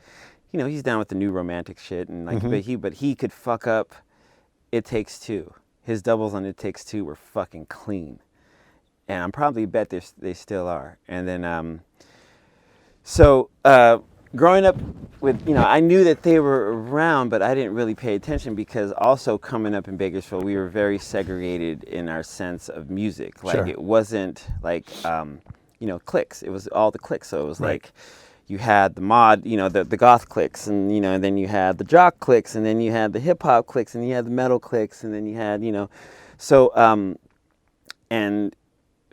S8: he's down with the new romantic shit, and like, but he could fuck up It Takes Two. His doubles on It Takes Two were fucking clean, and I'm probably bet they still are. And then, growing up with, I knew that they were around, but I didn't really pay attention because also coming up in Bakersfield, we were very segregated in our sense of music. Like it wasn't like, cliques. It was all the cliques. So it was like, you had the mod, the goth cliques, and and then you had the jock cliques, and then you had the hip hop cliques, and you had the metal cliques, and then you had, and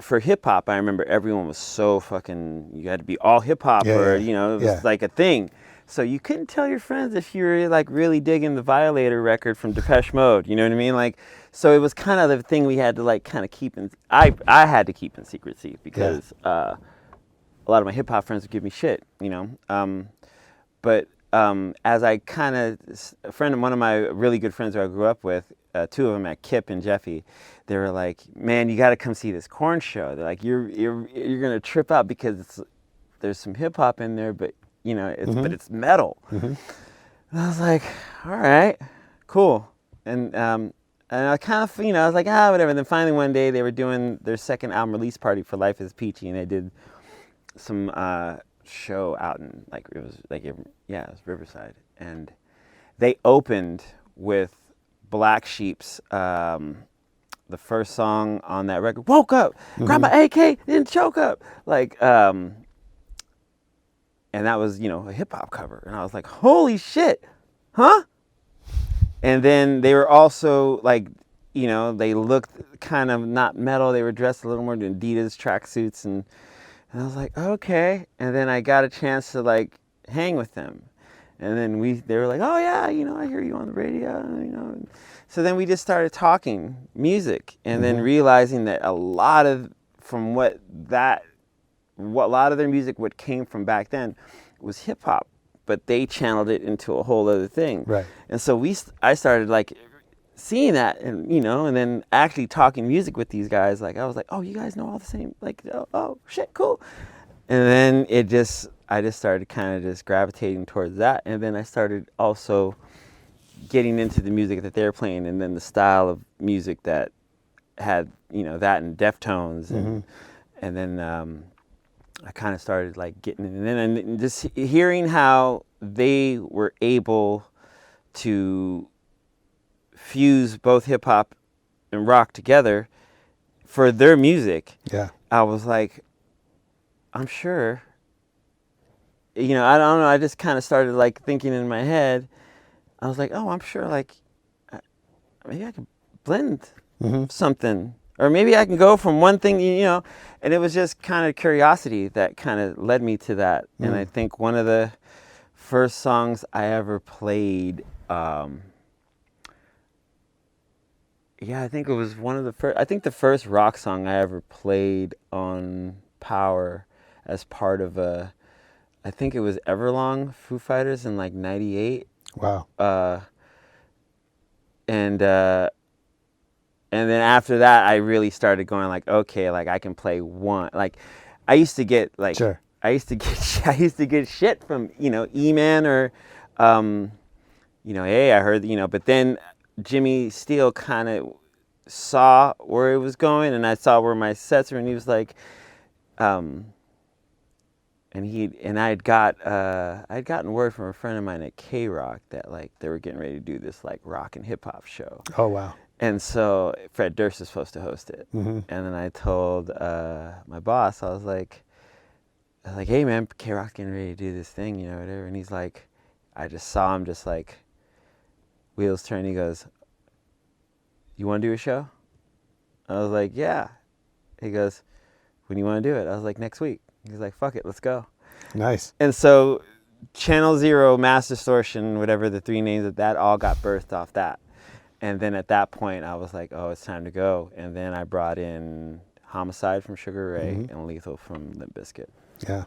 S8: for hip hop, I remember everyone was so fucking, you had to be all hip hop, it was like a thing. So you couldn't tell your friends if you were like really digging the Violator record from Depeche Mode, you know what I mean? Like, so it was kind of the thing we had to like kind of keep I had to keep in secrecy because, a lot of my hip hop friends would give me shit, you know. But as I kind of, one of my really good friends who I grew up with, two of them at Kip and Jeffy, they were like, "Man, you got to come see this Korn show." They're like, "You're gonna trip out because there's some hip hop in there, but you know, it's metal." And I was like, "All right, cool." And I kind of, you know, I was like, whatever. And then finally one day they were doing their second album release party for Life is Peachy, and they did some show out in it was Riverside, and they opened with Black Sheep's the first song on that record, "Woke Up, Grab My AK, Didn't Choke Up," and that was, you know, a hip hop cover, and I was like, holy shit, huh? And then they were also like, you know, they looked kind of not metal, they were dressed a little more in Adidas tracksuits, and I was like, okay. And then I got a chance to like hang with them. And then they were like, "Oh yeah, you know, I hear you on the radio," you know. So then we just started talking music, and then realizing that a lot of their music, what came from back then, was hip hop, but they channeled it into a whole other thing. Right. And so I started like seeing that, and you know, and then actually talking music with these guys. Like I was like, "Oh, you guys know all the same? Like, oh shit, cool." And then I just started kind of just gravitating towards that. And then I started also getting into the music that they're playing, and then the style of music that had, you know, that and Deftones. And then I kind of started like getting in, and just hearing how they were able to fuse both hip hop and rock together for their music. Yeah. I was like, I'm sure, you know, I don't know, I just kind of started like thinking in my head, I was like, oh, I'm sure like, maybe I could blend something, or maybe I can go from one thing, you know, and it was just kind of curiosity that kind of led me to that. And I think one of the first songs I ever played, I think it was one of the first, I think the first rock song I ever played on Power as part of I think it was Everlong, Foo Fighters in like 98. Wow. And then after that, I really started going like, okay, like I can play one. Like I used to get like, I used to get shit from, you know, E-Man or, you know, hey, I heard, you know, but then Jimmy Steele kind of saw where it was going, and I saw where my sets were, and he was like, and I'd gotten word from a friend of mine at K-Rock that like they were getting ready to do this like rock and hip hop show. Oh wow. And so Fred Durst is supposed to host it. And then I told my boss, I was like, hey man, K-Rock's getting ready to do this thing, you know, whatever. And he's like, I just saw him just like wheels turn. He goes, "You want to do a show?" I was like, "Yeah." He goes, "When do you want to do it?" I was like, "Next week." He's like, "Fuck it, let's go." Nice. And so Channel Zero, Mass Distortion, whatever the three names of that, all got birthed off that. And then at that point, I was like, oh, it's time to go. And then I brought in Homicide from Sugar Ray and Lethal from Limp Bizkit. Yeah.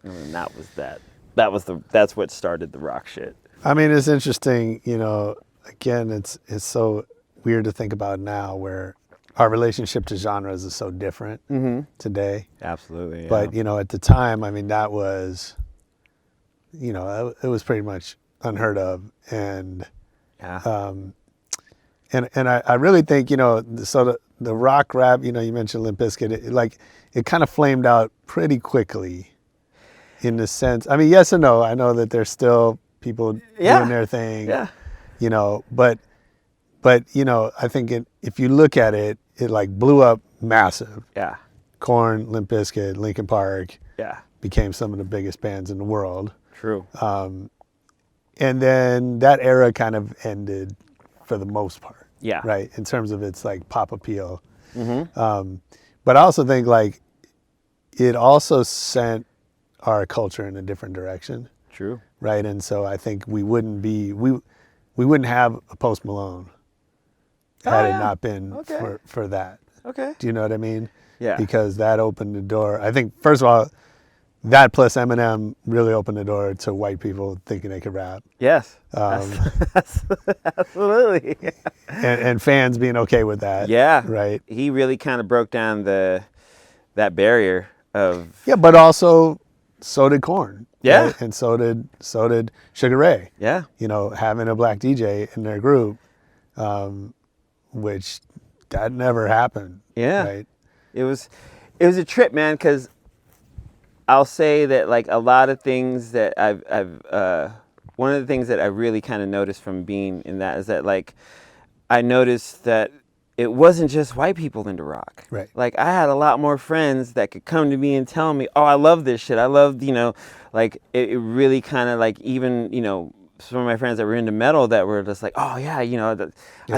S8: And then that was that. That's what started the rock shit.
S6: I mean, it's interesting, you know, again, it's so weird to think about now where our relationship to genres is so different today. Absolutely. Yeah. But, you know, at the time, I mean, that was, you know, it was pretty much unheard of. And, and I really think, you know, so the rock rap, you know, you mentioned Limp Bizkit, it kind of flamed out pretty quickly in the sense, I mean, yes and no. I know that there's still people doing their thing, you know, but, you know, I think if you look at it, it like blew up massive. Yeah. Korn, Limp Bizkit, Linkin Park. Yeah. Became some of the biggest bands in the world. True. And then that era kind of ended for the most part. Yeah. Right. In terms of its like pop appeal. But I also think like it also sent our culture in a different direction. True. Right. And so I think we wouldn't have a Post Malone had it not been for that. Okay. Do you know what I mean? Yeah. Because that opened the door. I think, first of all, that plus Eminem really opened the door to white people thinking they could rap.
S8: Yes. Absolutely.
S6: And fans being okay with that.
S8: Yeah.
S6: Right.
S8: He really kind of broke down that barrier of.
S6: Yeah, but also so did Korn.
S8: Yeah.
S6: Right? And so did Sugar Ray.
S8: Yeah.
S6: You know, having a black DJ in their group, which that never happened.
S8: Yeah.
S6: Right.
S8: It was a trip, man, because I'll say that like a lot of things that I've one of the things that I really kind of noticed from being in that is that like I noticed that it wasn't just white people into rock.
S6: Right.
S8: Like I had a lot more friends that could come to me and tell me, oh, I love this shit. I love, like it really kind of like even, some of my friends that were into metal that were just like, oh yeah, I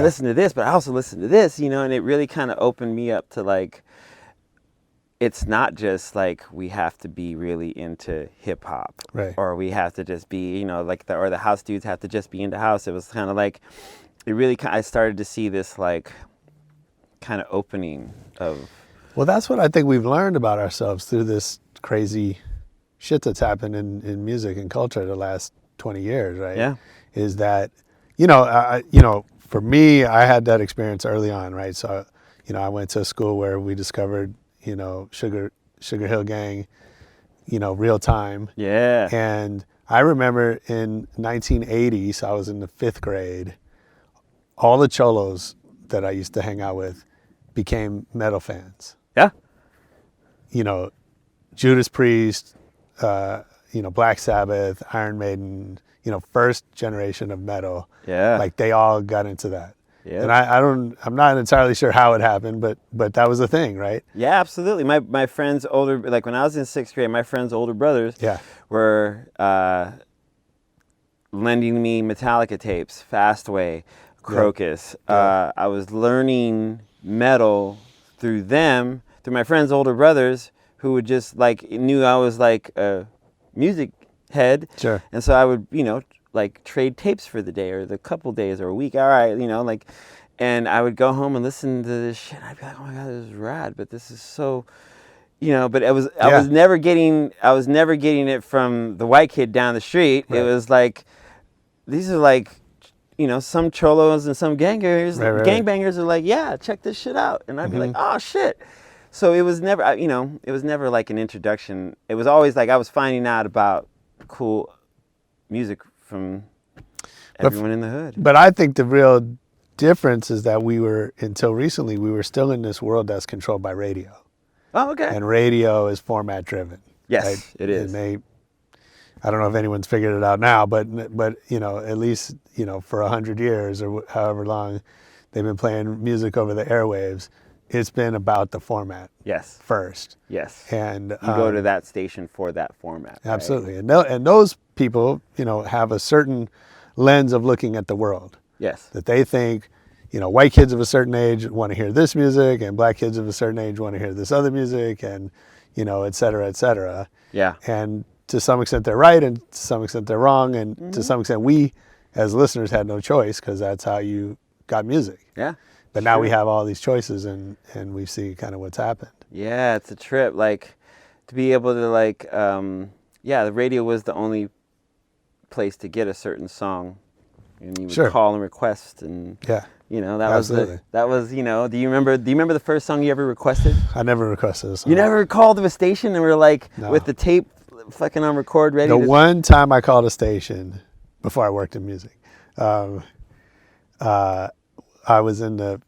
S8: listen to this, but I also listen to this, and it really kind of opened me up to like, it's not just like we have to be really into hip hop,
S6: right,
S8: or we have to just be, or the house dudes have to just be into house. It was kind of like, I started to see this like kind of opening of.
S6: Well, that's what I think we've learned about ourselves through this crazy shit that's happened in music and culture the last 20 years, right?
S8: Yeah.
S6: Is that, for me, I had that experience early on, right? So, I went to a school where we discovered, Sugar Hill Gang, real time.
S8: Yeah.
S6: And I remember in 1980, so I was in the 5th grade, all the cholos that I used to hang out with became metal fans.
S8: Yeah.
S6: Judas Priest, Black Sabbath, Iron Maiden, first generation of metal.
S8: Yeah.
S6: Like they all got into that.
S8: Yeah.
S6: And I'm not entirely sure how it happened, but that was a thing, right?
S8: Yeah, absolutely. My friends like when I was in 6th grade, my friends' older brothers were lending me Metallica tapes, Fastway, Crocus.
S6: Yeah.
S8: I was learning metal through them, through my friends' older brothers, who would just like knew I was like a music head.
S6: Sure.
S8: And so I would, like trade tapes for the day or the couple days or a week. All right, and I would go home and listen to this shit. I'd be like, oh my God, this is rad, but this is so, but I was never getting it from the white kid down the street. Right. It was like, these are like, some cholos and some gangbangers are like, yeah, check this shit out. And I'd be like, oh shit. So it was never, it was never like an introduction. It was always like I was finding out about cool music from everyone in the hood.
S6: But I think the real difference is that until recently, we were still in this world that's controlled by radio.
S8: Oh, okay.
S6: And radio is format driven.
S8: Yes,
S6: right?
S8: It is.
S6: And I don't know if anyone's figured it out now, but at least, for 100 years or however long they've been playing music over the airwaves, it's been about the format.
S8: Yes.
S6: First.
S8: Yes.
S6: And
S8: you go to that station for that format.
S6: Absolutely. Right? And those people, have a certain lens of looking at the world.
S8: Yes.
S6: That they think, white kids of a certain age want to hear this music and black kids of a certain age want to hear this other music and, et cetera, et cetera.
S8: Yeah.
S6: And to some extent they're right and to some extent they're wrong. And to some extent we as listeners had no choice because that's how you got music.
S8: Yeah.
S6: But now we have all these choices and we see kind of what's happened.
S8: Yeah, it's a trip. Like to be able to like, the radio was the only place to get a certain song. And you would call and request and that
S6: absolutely.
S8: was do you remember the first song you ever requested?
S6: I never requested a song.
S8: You never called to a station and were like with the tape fucking on record ready?
S6: One time I called a station before I worked in music. I was in the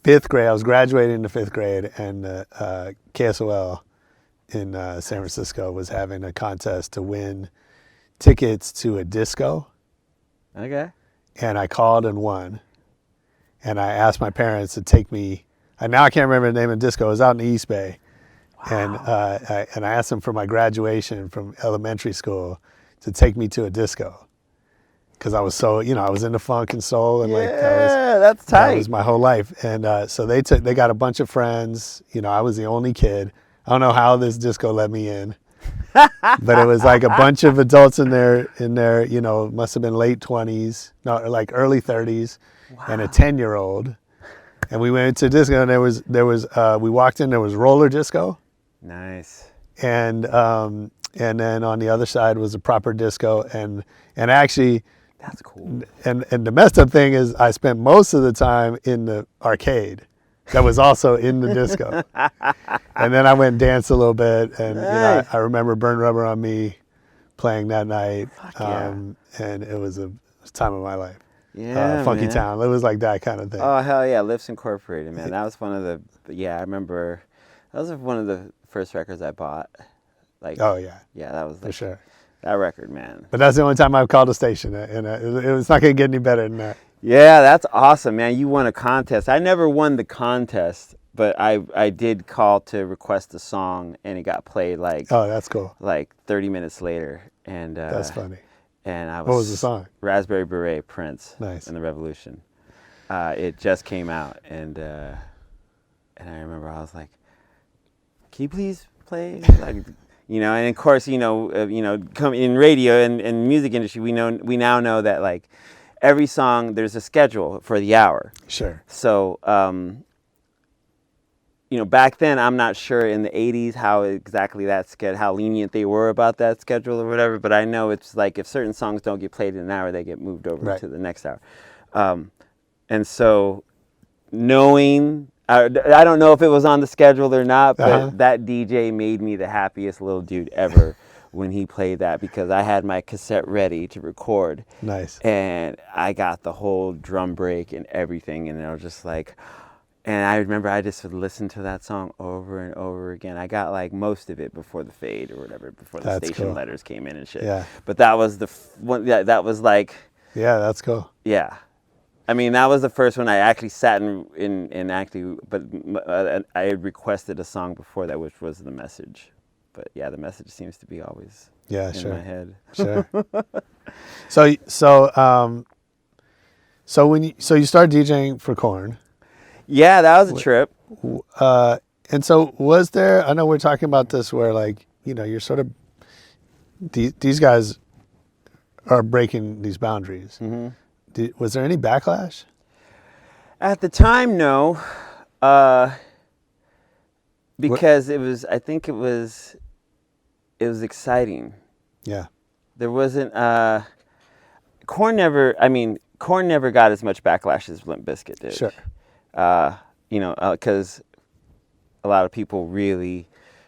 S6: 5th grade. I was graduating in the 5th grade, and KSOL in San Francisco was having a contest to win tickets to a disco.
S8: Okay.
S6: And I called and won. And I asked my parents to take me. Now I can't remember the name of the disco. It was out in the East Bay. Wow. And I asked them for my graduation from elementary school to take me to a disco. Because I was so, I was into funk and soul and
S8: that's tight.
S6: That was my whole life. And so they got a bunch of friends. I was the only kid. I don't know how this disco let me in, but it was like a bunch of adults in their, must have been late 20s, no, like early 30s, and a 10-year-old. And we went to disco and there was we walked in, there was roller disco.
S8: Nice.
S6: and then on the other side was a proper disco, and actually,
S8: That's cool.
S6: and the messed up thing is I spent most of the time in the arcade that was also in the disco. And then I went and danced a little bit, and
S8: Nice.
S6: I remember Burn Rubber on Me playing that night.
S8: yeah.
S6: And it was a time of my life.
S8: Yeah,
S6: Funky
S8: man.
S6: Town. It was like that kind of thing.
S8: Oh hell yeah, Lifts Incorporated, man. That was one of the I remember that was one of the first records I bought. Like
S6: Oh yeah,
S8: yeah, that was
S6: for
S8: like,
S6: sure.
S8: that record, man.
S6: But that's the only time I've called a station, and it's not gonna get any better than that.
S8: Yeah, that's awesome, man. You won a contest. I never won the contest, but I did call to request a song, and it got played like
S6: Oh, that's cool.
S8: 30 minutes later, and
S6: That's funny.
S8: And I was
S6: What was the song?
S8: Raspberry Beret, Prince.
S6: Nice.
S8: And the Revolution. It just came out, and I remember I was like, "Can you please play?" Like, and of course, come in radio and music industry, we now know that like every song there's a schedule for the hour.
S6: Sure.
S8: So, back then, I'm not sure in the 80s how exactly how lenient they were about that schedule or whatever, but I know it's like if certain songs don't get played in an hour, they get moved over
S6: Right.
S8: to the next hour. And so knowing, I don't know if it was on the schedule or not, but that DJ made me the happiest little dude ever when he played that, because I had my cassette ready to record.
S6: Nice.
S8: And I got the whole drum break and everything, and I was just like, and I remember I just would listen to that song over and over again. I got like most of it before the fade or whatever, before the
S6: That's
S8: station
S6: cool.
S8: letters came in and shit.
S6: Yeah.
S8: But that was the one. Yeah, that was like,
S6: Yeah, that's cool.
S8: yeah. I mean, that was the first one I actually sat in actually, but I had requested a song before that, which was The Message. But yeah, The Message seems to be always
S6: Yeah,
S8: in
S6: sure.
S8: my head.
S6: Sure. So when you started DJing for Korn,
S8: Yeah, that was a trip.
S6: and so was there? I know we're talking about this where like you're sort of these guys are breaking these boundaries.
S8: Mm-hmm.
S6: Was there any backlash?
S8: At the time, no, because I think it was exciting.
S6: Yeah.
S8: There wasn't Korn never got as much backlash as Limp Bizkit did.
S6: Sure.
S8: Because a lot of people really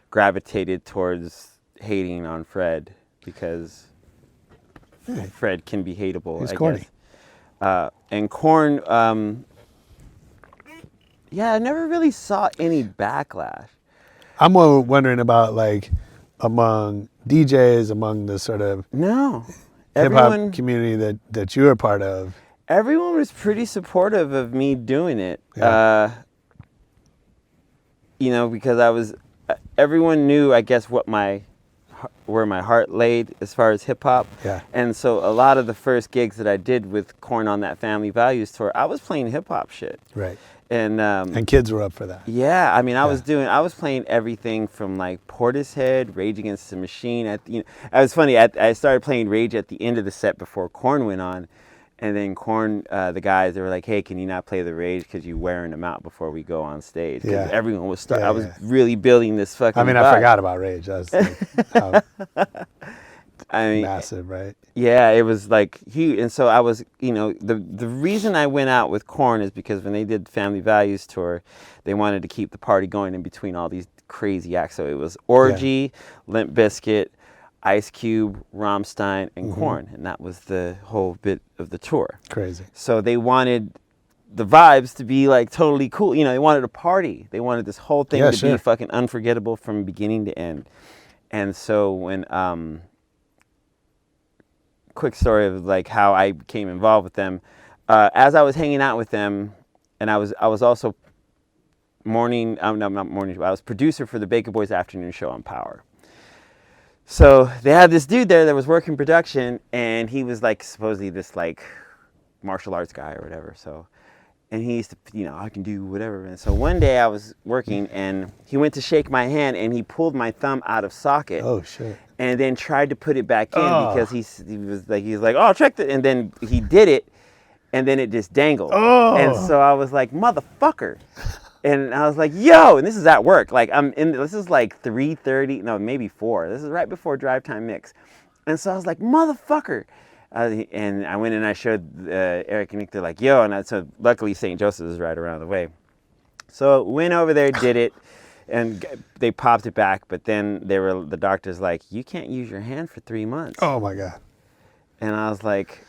S8: gravitated towards hating on Fred because Fred can be hateable.
S6: He's
S8: I
S6: corny.
S8: guess. And Korn, I never really saw any backlash.
S6: I'm more wondering about like among DJs, among the sort of
S8: No,
S6: hip hop community that you're a part of.
S8: everyone was pretty supportive of me doing it.
S6: Yeah.
S8: Because everyone knew, I guess, where my heart laid as far as hip hop.
S6: Yeah.
S8: And so a lot of the first gigs that I did with Korn on that Family Values tour, I was playing hip hop shit.
S6: Right.
S8: And
S6: kids were up for that.
S8: yeah, I mean, I was playing everything from like Portishead, Rage Against the Machine. It was funny. I started playing Rage at the end of the set before Korn went on, and then Korn, the guys, they were like, "Hey, can you not play the Rage because you're wearing them out before we go on stage?" 'Cause
S6: Yeah.
S8: everyone was
S6: Yeah,
S8: I was really building this fucking.
S6: I mean,
S8: vibe.
S6: I forgot about Rage. That's like,
S8: I mean,
S6: massive, right?
S8: yeah, it was like huge. And so I was, the reason I went out with Korn is because when they did Family Values tour, they wanted to keep the party going in between all these crazy acts. So it was Orgy, Limp Bizkit, Ice Cube, Rammstein, and Korn. And that was the whole bit of the tour.
S6: Crazy.
S8: So they wanted the vibes to be like totally cool. They wanted a party. They wanted this whole thing to be fucking unforgettable from beginning to end. And so when, quick story of like how I became involved with them. As I was hanging out with them, and I was also I was producer for the Baker Boys afternoon show on Power. So they had this dude there that was working production, and he was like supposedly this like martial arts guy or whatever. So, and he used to, I can do whatever. And so one day I was working, and he went to shake my hand, and he pulled my thumb out of socket.
S6: Oh shit.
S8: And then tried to put it back in because he was like, oh, check it. And then he did it, and then it just dangled.
S6: Oh.
S8: And so I was like, motherfucker. And I was like, yo, and this is at work. Like this is like 3:30, no, maybe 4. This is right before drive time mix. And so I was like, motherfucker. And I went and I showed Eric and Nick. They're like, yo, and so luckily St. Joseph's is right around the way. So went over there, did it, and they popped it back. But then the doctor's like, you can't use your hand for 3 months.
S6: Oh my God.
S8: And I was like,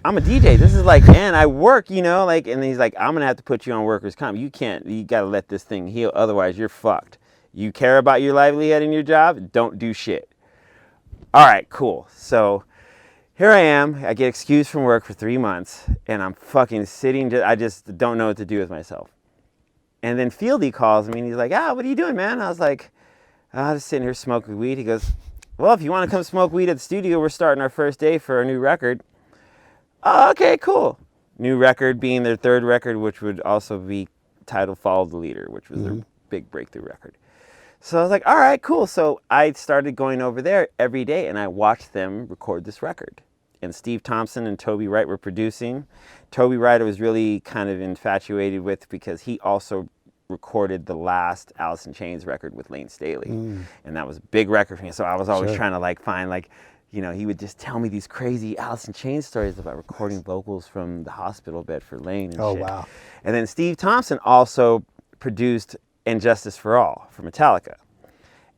S8: I'm a DJ. This is like, and I work, like, and he's like, I'm going to have to put you on workers' comp. You got to let this thing heal. Otherwise, you're fucked. You care about your livelihood and your job? Don't do shit. All right, cool. So here I am. I get excused from work for 3 months, and I'm fucking sitting. I just don't know what to do with myself. And then Fieldy calls me, and he's like, what are you doing, man? I was like, I'm just sitting here smoking weed. He goes, well, if you want to come smoke weed at the studio, we're starting our first day for our new record. Oh, okay, cool. New record being their third record, which would also be titled Follow the Leader, which was their big breakthrough record. So I was like, all right, cool. So I started going over there every day, and I watched them record this record. And Steve Thompson and Toby Wright were producing. Toby Wright I was really kind of infatuated with because he also recorded the last Alice in Chains record with Lane Staley. And that was a big record for me. So I was always trying to find he would just tell me these crazy Alice in Chains stories about recording vocals from the hospital bed for Lane and shit.
S6: Oh, wow.
S8: And then Steve Thompson also produced And Justice for All for Metallica.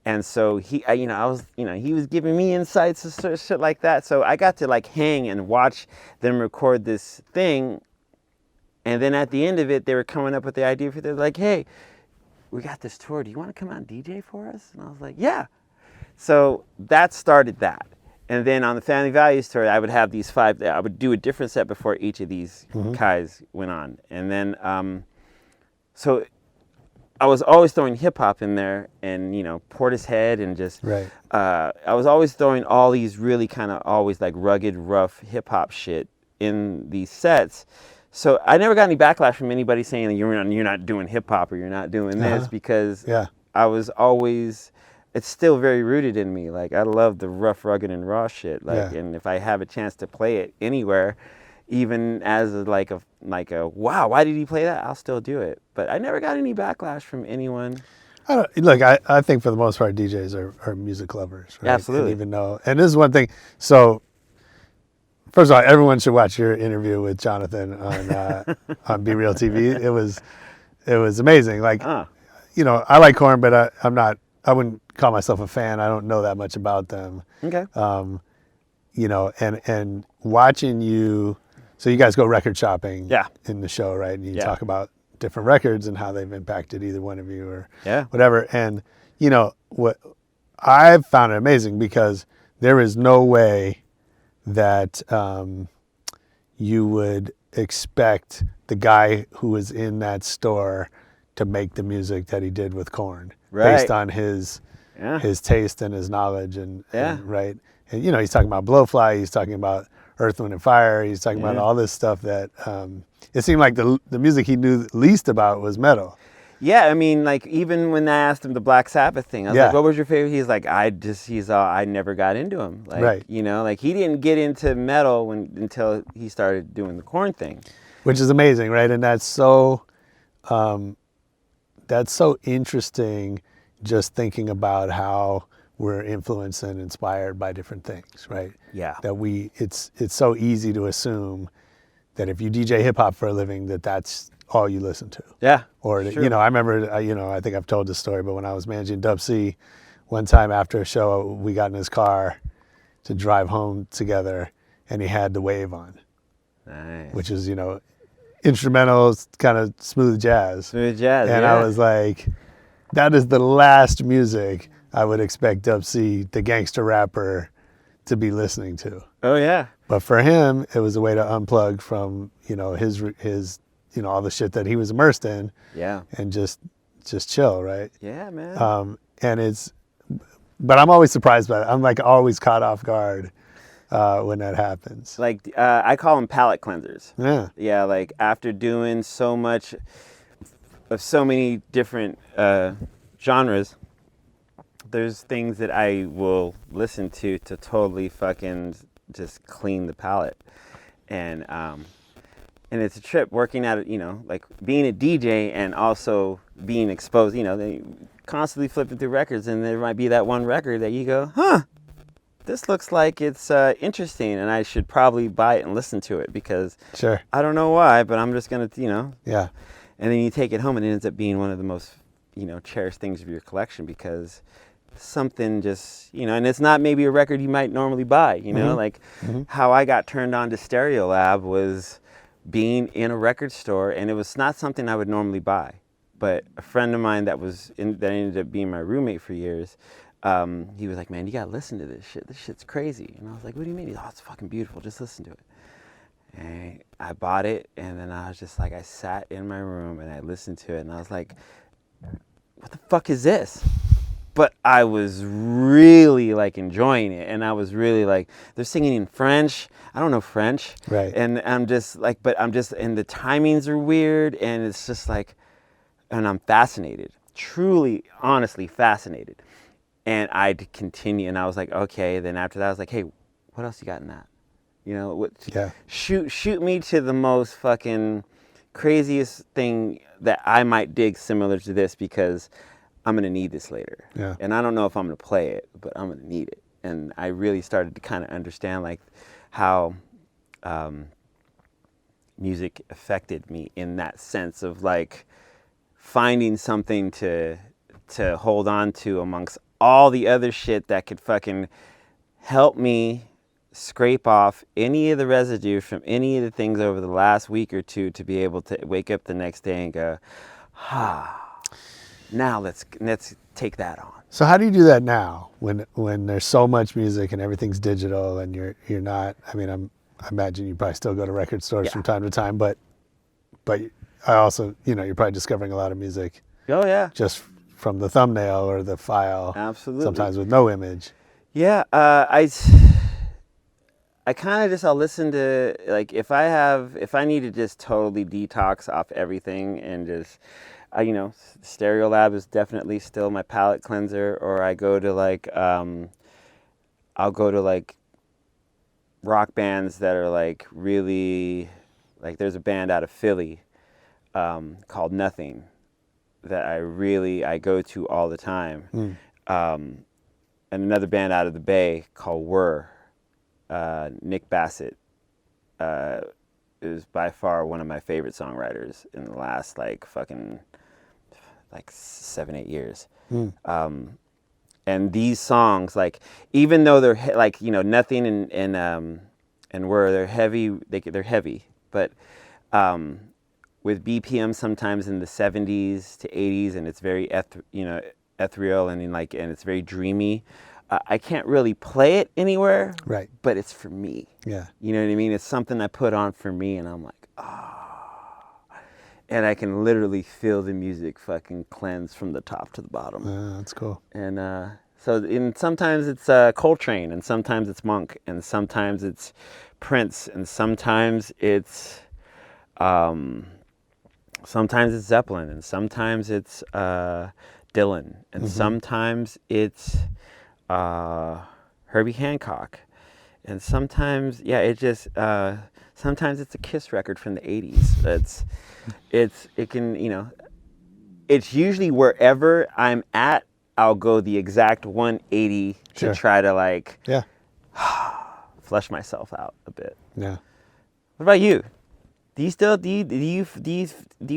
S8: And so he was giving me insights and sort of shit like that. So I got to hang and watch them record this thing. And then at the end of it, they were coming up with the idea they're like, hey, we got this tour. Do you want to come out and DJ for us? And I was like, yeah. So that started that. And then on the Family Values tour, I would have these 5. I would do a different set before each of these guys went on. And then, so I was always throwing hip hop in there, and Portishead, and just.
S6: Right.
S8: I was always throwing all these really kind of always rugged, rough hip hop shit in these sets. So I never got any backlash from anybody saying that you're not doing hip hop or you're not doing this because I was always. It's still very rooted in me. I love the rough, rugged, and raw shit. And if I have a chance to play it anywhere, even as a wow, why did he play that? I'll still do it. But I never got any backlash from anyone.
S6: I think for the most part, DJs are music lovers. Right?
S8: Absolutely.
S6: And this is one thing. So, first of all, everyone should watch your interview with Jonathan on Be Real TV. It was amazing. I like Korn, but I wouldn't call myself a fan. I don't know that much about them.
S8: Okay.
S6: And watching you, so you guys go record shopping in the show, right? And you talk about different records and how they've impacted either one of you or whatever. And, what I've found it amazing because there is no way that you would expect the guy who was in that store to make the music that he did with Korn. Based on his taste and his knowledge and right. And he's talking about Blowfly, he's talking about Earth, Wind and Fire, he's talking about all this stuff that it seemed like the music he knew least about was metal.
S8: Yeah, I mean, even when I asked him the Black Sabbath thing, I was like, what was your favorite? He's like, I never got into him.
S6: Right.
S8: He didn't get into metal until he started doing the Korn thing.
S6: Which is amazing, right? And that's so interesting, just thinking about how we're influenced and inspired by different things, right?
S8: Yeah.
S6: That it's so easy to assume that if you DJ hip hop for a living, that's all you listen to.
S8: Yeah.
S6: Or I remember, I think I've told this story, but when I was managing Dub C, one time after a show, we got in his car to drive home together, and he had the Wave on.
S8: Nice.
S6: Which is instrumental, kind of smooth jazz.
S8: Smooth jazz.
S6: And I was like, that is the last music I would expect Dub C, the gangster rapper, to be listening to.
S8: Oh yeah.
S6: But for him, it was a way to unplug from his all the shit that he was immersed in.
S8: Yeah.
S6: And just chill, right?
S8: Yeah, man.
S6: But I'm always surprised by it. I'm always caught off guard when that happens.
S8: I call them palate cleansers.
S6: Yeah.
S8: Yeah, after doing so much of so many different genres, there's things that I will listen to totally fucking just clean the palate. And and it's a trip working at it, like being a DJ and also being exposed, they constantly flipping through records, and there might be that one record that you go, huh, this looks like it's interesting, and I should probably buy it and listen to it because
S6: Sure.
S8: I don't know why, but I'm just gonna,
S6: Yeah.
S8: and then you take it home and it ends up being one of the most, cherished things of your collection because something just, and it's not maybe a record you might normally buy, like how I got turned on to Stereolab was being in a record store, and it was not something I would normally buy. But a friend of mine that ended up being my roommate for years, he was like, man, you gotta listen to this shit. This shit's crazy. And I was like, what do you mean? He's like, oh, it's fucking beautiful. Just listen to it. And I bought it, and then I was just like, I sat in my room and I listened to it, and I was like, what the fuck is this? But I was really like enjoying it, and I was really like, they're singing in French. I don't know French.
S6: Right.
S8: And I'm just like, and the timings are weird, and it's just like, and I'm fascinated, truly, honestly fascinated. And I'd continue, and I was like, okay. Then after that, I was like, hey, what else you got in that?
S6: Yeah.
S8: Shoot me to the most fucking craziest thing that I might dig similar to this, because I'm going to need this later.
S6: Yeah.
S8: And I don't know if I'm going to play it, but I'm going to need it. And I really started to kind of understand like how music affected me in that sense of like finding something to hold on to amongst all the other shit that could fucking help me scrape off any of the residue from any of the things over the last week or two to be able to wake up the next day and go, now let's take that on.
S6: So how do you do that now when there's so much music and everything's digital and you're not, I mean, I imagine you probably still go to record stores from time to time, but I also, you're probably discovering a lot of music.
S8: Oh yeah.
S6: Just from the thumbnail or the file.
S8: Absolutely.
S6: Sometimes with no image.
S8: Yeah, I kind of just, I'll listen to, like, if I need to just totally detox off everything and just, Stereolab is definitely still my palate cleanser, or I go to like, I'll go to like rock bands that are like really, like there's a band out of Philly called Nothing that I go to all the time. And another band out of the Bay called Whir. Nick Bassett is by far one of my favorite songwriters in the last like 7-8 years. And these songs, like, even though they're like, Nothing and Whir, they're heavy. They're heavy, but with BPM sometimes in the 70s to 80s, and it's very ethereal and it's very dreamy. I can't really play it anywhere,
S6: right?
S8: But it's for me.
S6: Yeah,
S8: you know what I mean. It's something I put on for me, and I'm like, and I can literally feel the music fucking cleanse from the top to the bottom.
S6: That's cool.
S8: And sometimes it's Coltrane, and sometimes it's Monk, and sometimes it's Prince, and sometimes it's Zeppelin, and sometimes it's Dylan, and sometimes it's Herbie Hancock, and sometimes sometimes it's a Kiss record from the 80s. It's usually wherever I'm at, I'll go the exact 180 to try to flush myself out a bit.
S6: Yeah.
S8: What about you? Do you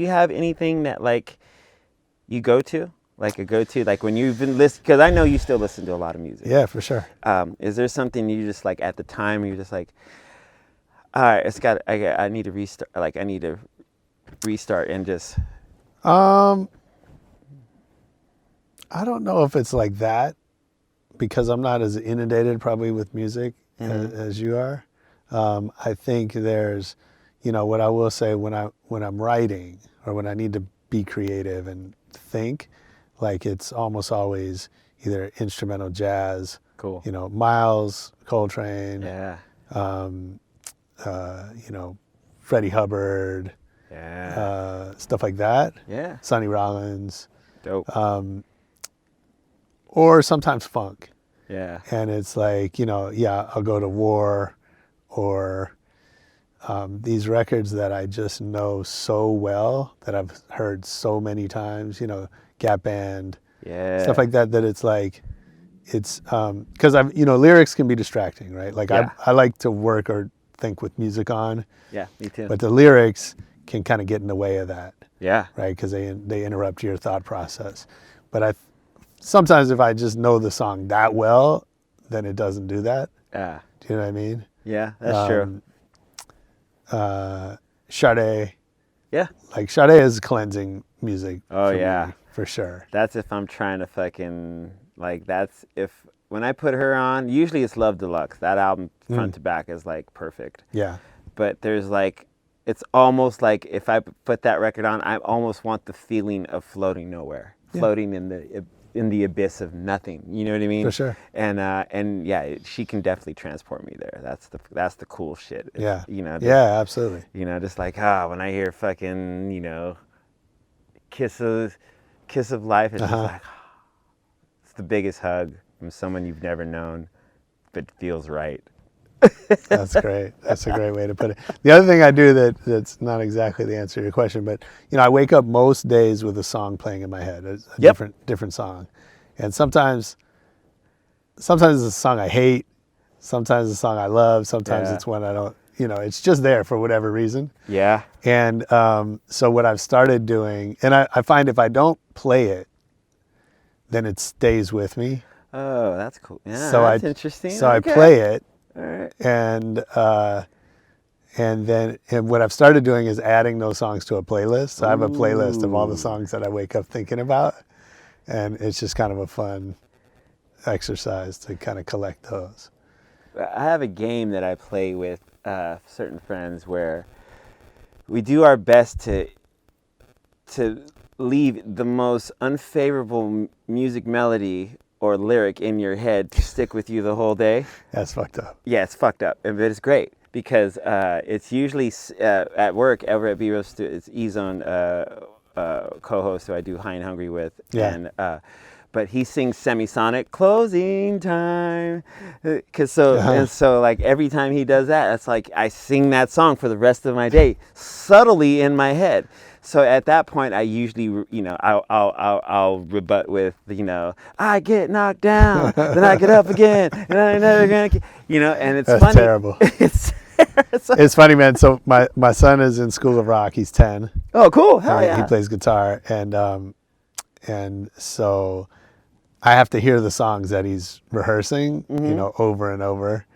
S8: have anything that like you go to? Like a go-to, like when you've been listening, because I know you still listen to a lot of music.
S6: Yeah, for sure.
S8: Is there something you just like at the time you're just like, all right, I need to restart. Like I need to restart and just.
S6: I don't know if it's like that, because I'm not as inundated probably with music as you are. I think there's, what I will say when I'm writing or when I need to be creative and think. Like it's almost always either instrumental jazz,
S8: cool.
S6: Miles, Coltrane, Freddie Hubbard, stuff like that.
S8: Yeah.
S6: Sonny Rollins.
S8: Dope.
S6: Or sometimes funk.
S8: Yeah.
S6: And it's like, I'll go to War or these records that I just know so well, that I've heard so many times, Gap Band, stuff like that, that it's like, it's, because lyrics can be distracting, right? Like I like to work or think with music on.
S8: Yeah, me too.
S6: But the lyrics can kind of get in the way of that.
S8: Yeah.
S6: Right, because they interrupt your thought process. But sometimes if I just know the song that well, then it doesn't do that.
S8: Yeah.
S6: Do you know what I mean?
S8: Yeah, that's true.
S6: Sade.
S8: Yeah.
S6: Like Sade is cleansing music.
S8: Oh
S6: for
S8: yeah,
S6: me, for sure.
S8: That's if I'm trying to fucking that's if when I put her on. Usually it's Love Deluxe. That album front to back is like perfect.
S6: Yeah.
S8: But there's like, it's almost like if I put that record on, I almost want the feeling of floating nowhere, floating in the abyss of nothing. You know what I mean?
S6: For sure.
S8: And yeah, she can definitely transport me there. That's the cool shit.
S6: Yeah.
S8: Yeah,
S6: absolutely.
S8: Just like when I hear fucking kiss of life, it's just like it's the biggest hug from someone you've never known, but feels right.
S6: That's great. That's a great way to put it. The other thing I do that's not exactly the answer to your question, but I wake up most days with a song playing in my head, a different song, and sometimes it's a song I hate, sometimes it's a song I love, sometimes it's one I don't. It's just there for whatever reason.
S8: Yeah.
S6: And so what I've started doing, and I find if I don't play it, then it stays with me.
S8: Oh, that's cool. Yeah,
S6: so
S8: that's interesting.
S6: So
S8: okay.
S6: I play it.
S8: All right.
S6: And what I've started doing is adding those songs to a playlist. So I have a playlist of all the songs that I wake up thinking about, and it's just kind of a fun exercise to kind of collect those.
S8: I have a game that I play with certain friends where we do our best to leave the most unfavorable music melody or lyric in your head to stick with you the whole day.
S6: That's fucked up.
S8: Yeah, it's fucked up, but it's great because it's usually at work over at B-Roast. It's E-Zone co-host who I do High and Hungry with.
S6: Yeah.
S8: And, but he sings Semisonic, closing time. And so like every time he does that, it's like I sing that song for the rest of my day, subtly in my head. So at that point, I usually, I'll rebut with, I get knocked down, then I get up again, and I'm never gonna, and it's
S6: That's
S8: funny.
S6: terrible. It's funny, man. So my son is in School of Rock. He's 10.
S8: Oh, cool. Hell yeah.
S6: He plays guitar, and so I have to hear the songs that he's rehearsing, over and over,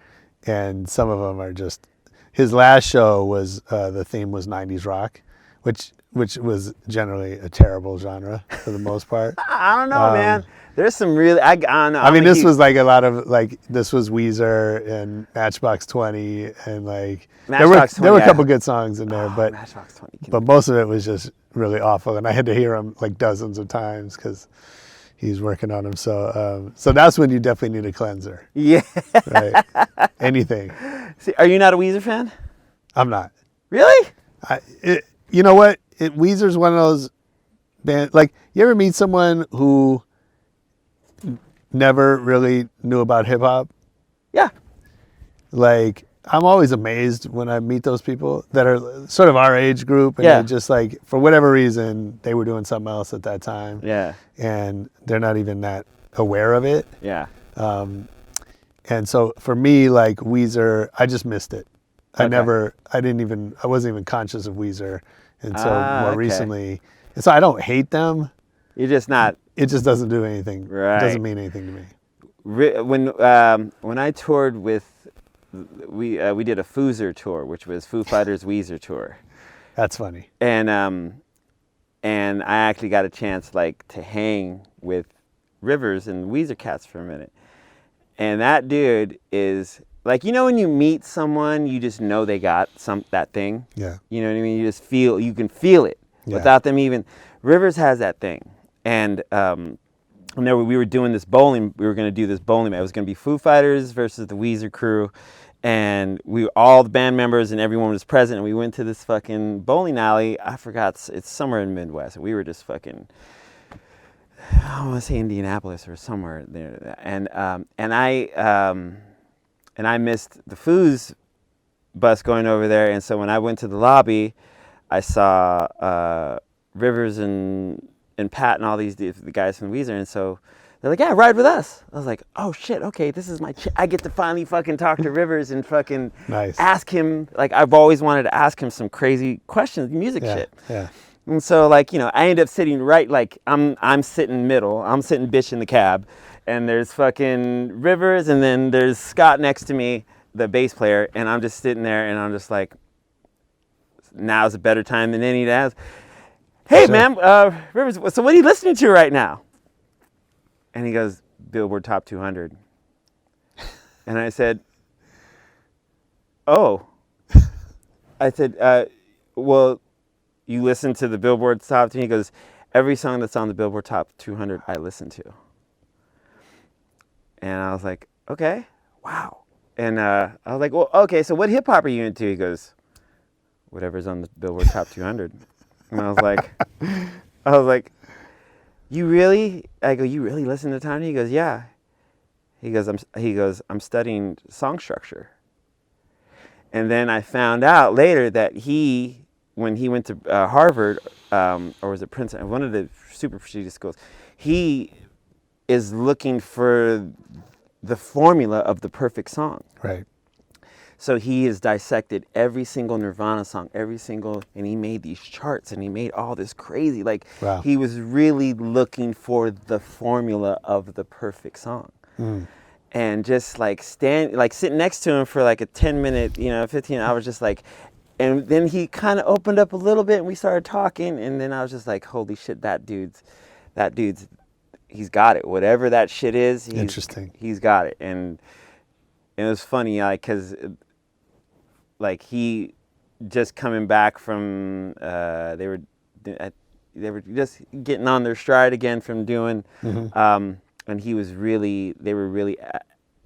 S6: and some of them are just. His last show was the theme was 90s rock, which was generally a terrible genre for the most part.
S8: I don't know, man. There's some really, I don't know.
S6: I mean, this was like a lot of this was Weezer and Matchbox 20 and like there were a couple good songs in there, but
S8: Matchbox 20
S6: but most of it was just really awful, and I had to hear him like dozens of times because he's working on them. So that's when you definitely need a cleanser.
S8: Yeah.
S6: Right. Anything.
S8: See, are you not a Weezer fan?
S6: I'm not.
S8: Really?
S6: You know what? Weezer's one of those bands. Like, you ever meet someone who never really knew about hip hop?
S8: Yeah.
S6: Like, I'm always amazed when I meet those people that are sort of our age group, and they're just like, for whatever reason, they were doing something else at that time.
S8: Yeah.
S6: And they're not even that aware of it.
S8: Yeah.
S6: And so for me, like Weezer, I just missed it. I wasn't even conscious of Weezer until more recently. And so I don't hate them.
S8: You're just not.
S6: It just doesn't do anything.
S8: Right.
S6: It doesn't mean anything to me.
S8: When I toured with, we did a Foozer tour, which was Foo Fighters Weezer tour.
S6: That's funny.
S8: And I actually got a chance to hang with Rivers and Weezer Cats for a minute. And that dude is like, when you meet someone, you just know they got that thing.
S6: Yeah.
S8: You know what I mean? You can feel it without them even. Rivers has that thing. And we were doing this bowling. We were going to do this bowling match. It was going to be Foo Fighters versus the Weezer crew. And all the band members and everyone was present. And we went to this fucking bowling alley. I forgot. It's somewhere in the Midwest. We were just fucking, I want to say Indianapolis or somewhere there. And I missed the Foos bus going over there, and so when I went to the lobby, I saw Rivers and Pat and all the guys from Weezer, and so they're like, yeah, ride with us. I was like, oh shit, okay, this is I get to finally fucking talk to Rivers and fucking
S6: Nice.
S8: ask him, like, I've always wanted to ask him some crazy questions, music shit.
S6: Yeah.
S8: And so, like, you know, I end up sitting right, like, I'm sitting middle, I'm sitting bitch in the cab, and there's fucking Rivers, and then there's Scott next to me, the bass player, and I'm just sitting there, and I'm just like, now's a better time than any to ask, hey,
S6: Sure.
S8: man, Rivers, so what are you listening to right now? And he goes, Billboard Top 200. And I said, oh. I said, well, you listen to the Billboard Top 200? He goes, every song that's on the Billboard Top 200, I listen to. And I was like, okay, wow. And I was like, well, okay, so what hip hop are you into? He goes, whatever's on the Billboard Top 200. And I was like, you really? I go, you really listen to Tiny? He goes, yeah. He goes, I'm studying song structure. And then I found out later that when he went to Harvard, or was it Princeton, one of the super prestigious schools, he is looking for the formula of the perfect song.
S6: Right.
S8: So he has dissected every single Nirvana song, and he made these charts, and he made all this crazy, like,
S6: Wow.
S8: he was really looking for the formula of the perfect song. And just like sitting next to him for like a 10-minute, 15, I was just like, and then he kind of opened up a little bit, and we started talking, and then I was just like, holy shit, that dude's, he's got it. Whatever that shit is,
S6: Interesting.
S8: He's got it. And it was funny, like, because like he just coming back from they were just getting on their stride again from doing and they were really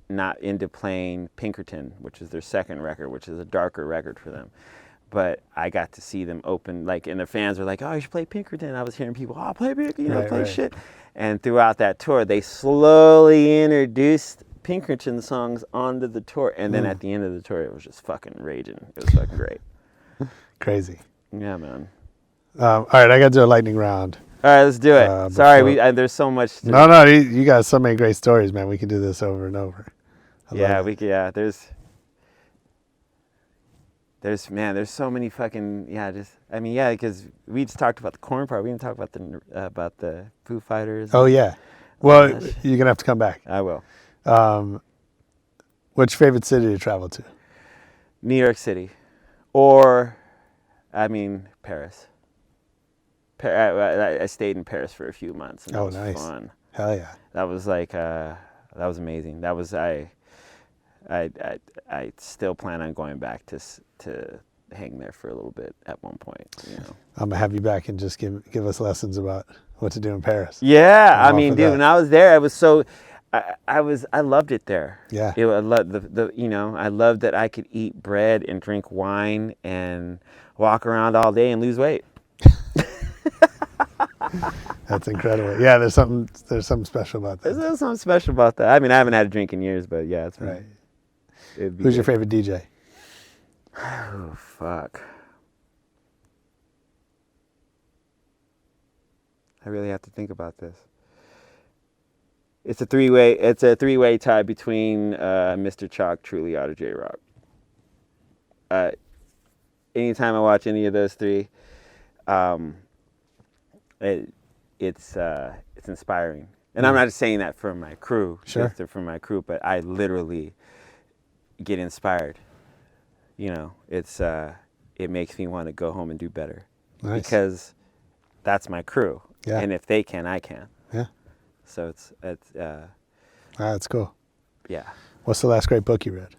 S8: not into playing Pinkerton, which is their second record, which is a darker record for them. But I got to see them open, like, and the fans were like, oh, you should play Pinkerton. I was hearing people, oh, play Pinkerton, play shit. And throughout that tour, they slowly introduced Pinkerton songs onto the tour, and then at the end of the tour, it was just fucking raging. It was fucking great.
S6: Crazy.
S8: Yeah, man.
S6: All right, I got to do a lightning round.
S8: All right, let's do it. Sorry, there's so much.
S6: No, you got so many great stories, man. We can do this over and over.
S8: There's so many fucking because we just talked about the Korn part. We didn't talk about the Foo Fighters.
S6: Oh yeah, well you're gonna have to come back.
S8: I will.
S6: What's your favorite city to travel to?
S8: New York City, or Paris. I stayed in Paris for a few months. And that was
S6: nice.
S8: Fun.
S6: Hell yeah.
S8: That was that was amazing. That was I still plan on going back to hang there for a little bit at one point.
S6: I'm gonna have you back and just give us lessons about what to do in Paris.
S8: Yeah, dude, when I was there, I was so I loved it there.
S6: Yeah.
S8: I loved I loved that I could eat bread and drink wine and walk around all day and lose weight.
S6: That's incredible. Yeah, there's something special about that.
S8: There's something special about that. I haven't had a drink in years, but yeah, it's
S6: right.
S8: Who's
S6: your favorite DJ?
S8: Oh fuck. I really have to think about this. It's a three-way tie between Mr. Chalk, Truly, or J-Rock. Anytime I watch any of those three, it's inspiring. And I'm not just saying that for my crew,
S6: sure,
S8: for my crew, but I literally get inspired. It's it makes me want to go home and do better.
S6: Nice.
S8: Because that's my crew.
S6: Yeah.
S8: And if they can, I can.
S6: Yeah.
S8: So it's
S6: that's cool.
S8: Yeah.
S6: What's the last great book you read?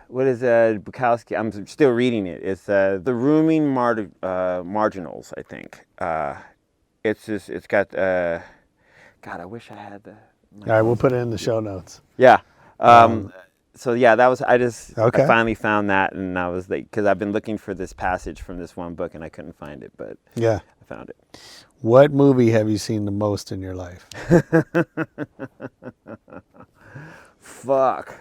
S8: What is Bukowski? I'm still reading it. It's The Rooming Marginals, I think. It's got God, I wish I had the.
S6: All right, we'll put it in the show notes.
S8: Yeah. So yeah, that was I finally found that, and I was like, because I've been looking for this passage from this one book and I couldn't find it, but
S6: yeah,
S8: I found it.
S6: What movie have you seen the most in your life?
S8: Fuck.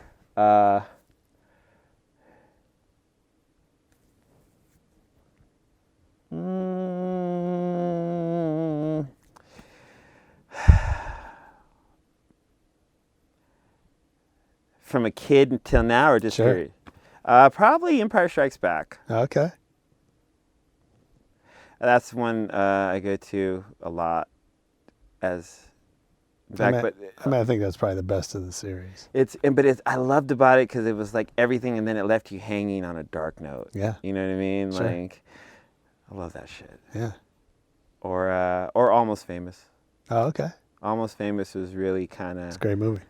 S8: from a kid until now, or just
S6: Sure.
S8: period? Probably Empire Strikes Back.
S6: Okay.
S8: That's one I go to a lot. As in fact,
S6: I think that's probably the best of the series.
S8: I loved about it because it was like everything, and then it left you hanging on a dark note.
S6: Yeah.
S8: You know what I mean?
S6: Sure.
S8: Like, I love that shit.
S6: Yeah.
S8: Or Almost Famous.
S6: Oh, okay.
S8: Almost Famous was really kind
S6: It's a
S8: of.
S6: great movie.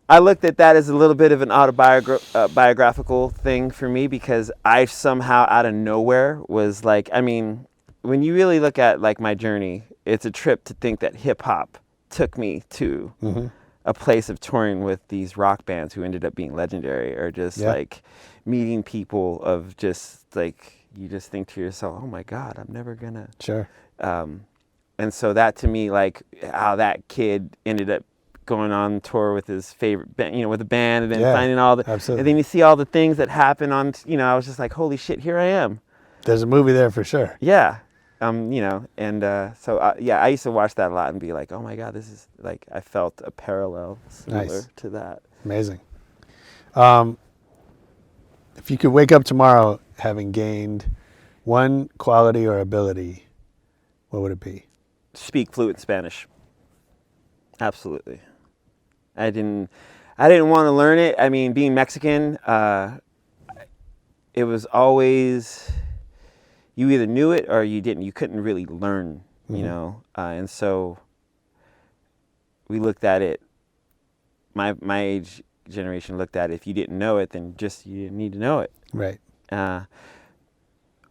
S8: I looked at that as a little bit of an autobiographical thing for me, because I somehow out of nowhere was like, I mean, when you really look at like my journey, it's a trip to think that hip hop took me to a place of touring with these rock bands who ended up being legendary, or just like meeting people of just like, you just think to yourself, oh my God, I'm never gonna.
S6: Sure.
S8: And so that to me, like how that kid ended up going on tour with his favorite band, you know, with a band, and then finding all the,
S6: absolutely.
S8: and then you see all the things that happen on, you know, I was just like, holy shit, here I am.
S6: There's a movie there for sure.
S8: Yeah. You know, and so yeah, I used to watch that a lot and be like, oh my God, this is like, I felt a parallel similar
S6: Nice.
S8: to that.
S6: Amazing. If you could wake up tomorrow having gained one quality or ability, what would it be?
S8: Speak fluent Spanish. Absolutely. I didn't want to learn it. I mean, being Mexican, it was always, you either knew it or you didn't. You couldn't really learn, you know. And so we looked at it, my age generation looked at it, if you didn't know it, then just you didn't need to know it.
S6: Right.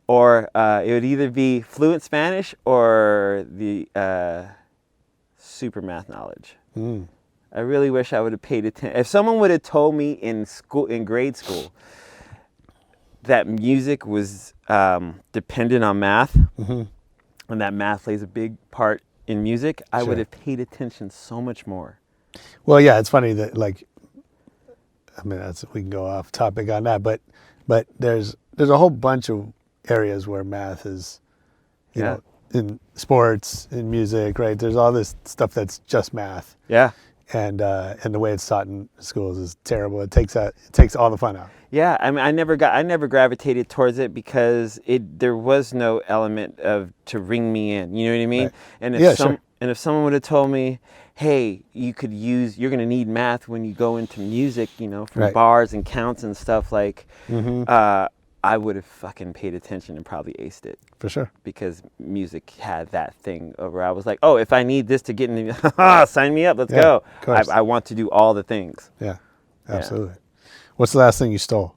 S8: Or it would either be fluent Spanish or the super math knowledge. I really wish I would have paid attention. If someone would have told me in grade school, that music was dependent on math, and that math plays a big part in music, I would have paid attention so much more.
S6: Well, yeah, it's funny that, like, I mean, we can go off topic on that, but there's a whole bunch of areas where math is, you know, in sports, in music, right? There's all this stuff that's just math.
S8: Yeah.
S6: And the way it's taught in schools is terrible. It takes all the fun out.
S8: Yeah, I mean, I never gravitated towards it because there was no element to ring me in. You know what I mean?
S6: Right.
S8: And if someone would have told me, hey, you're going to need math when you go into music, you know, from bars and counts and stuff, like, I would have fucking paid attention and probably aced it.
S6: For sure.
S8: Because music had that thing where I was like, oh, if I need this to get in the, sign me up, let's go.
S6: Of course.
S8: I want to do all the things.
S6: Yeah, absolutely. Yeah. What's the last thing you stole?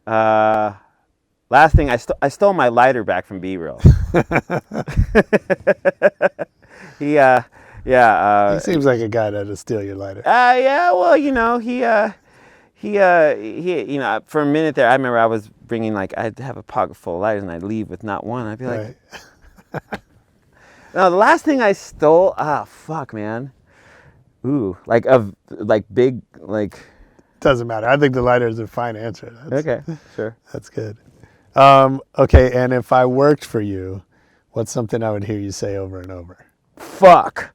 S8: Last thing, I stole my lighter back from B-Real. He
S6: seems like a guy that'll steal your lighter.
S8: Yeah, well, you know, he, you know, for a minute there, I remember I was bringing, like, I'd have a pocket full of lighters and I'd leave with not one. I'd be like, no, the last thing I stole, fuck, man. Ooh, big.
S6: Doesn't matter. I think the lighter is a fine answer.
S8: Okay, sure.
S6: That's good. Okay, and if I worked for you, what's something I would hear you say over and over?
S8: Fuck.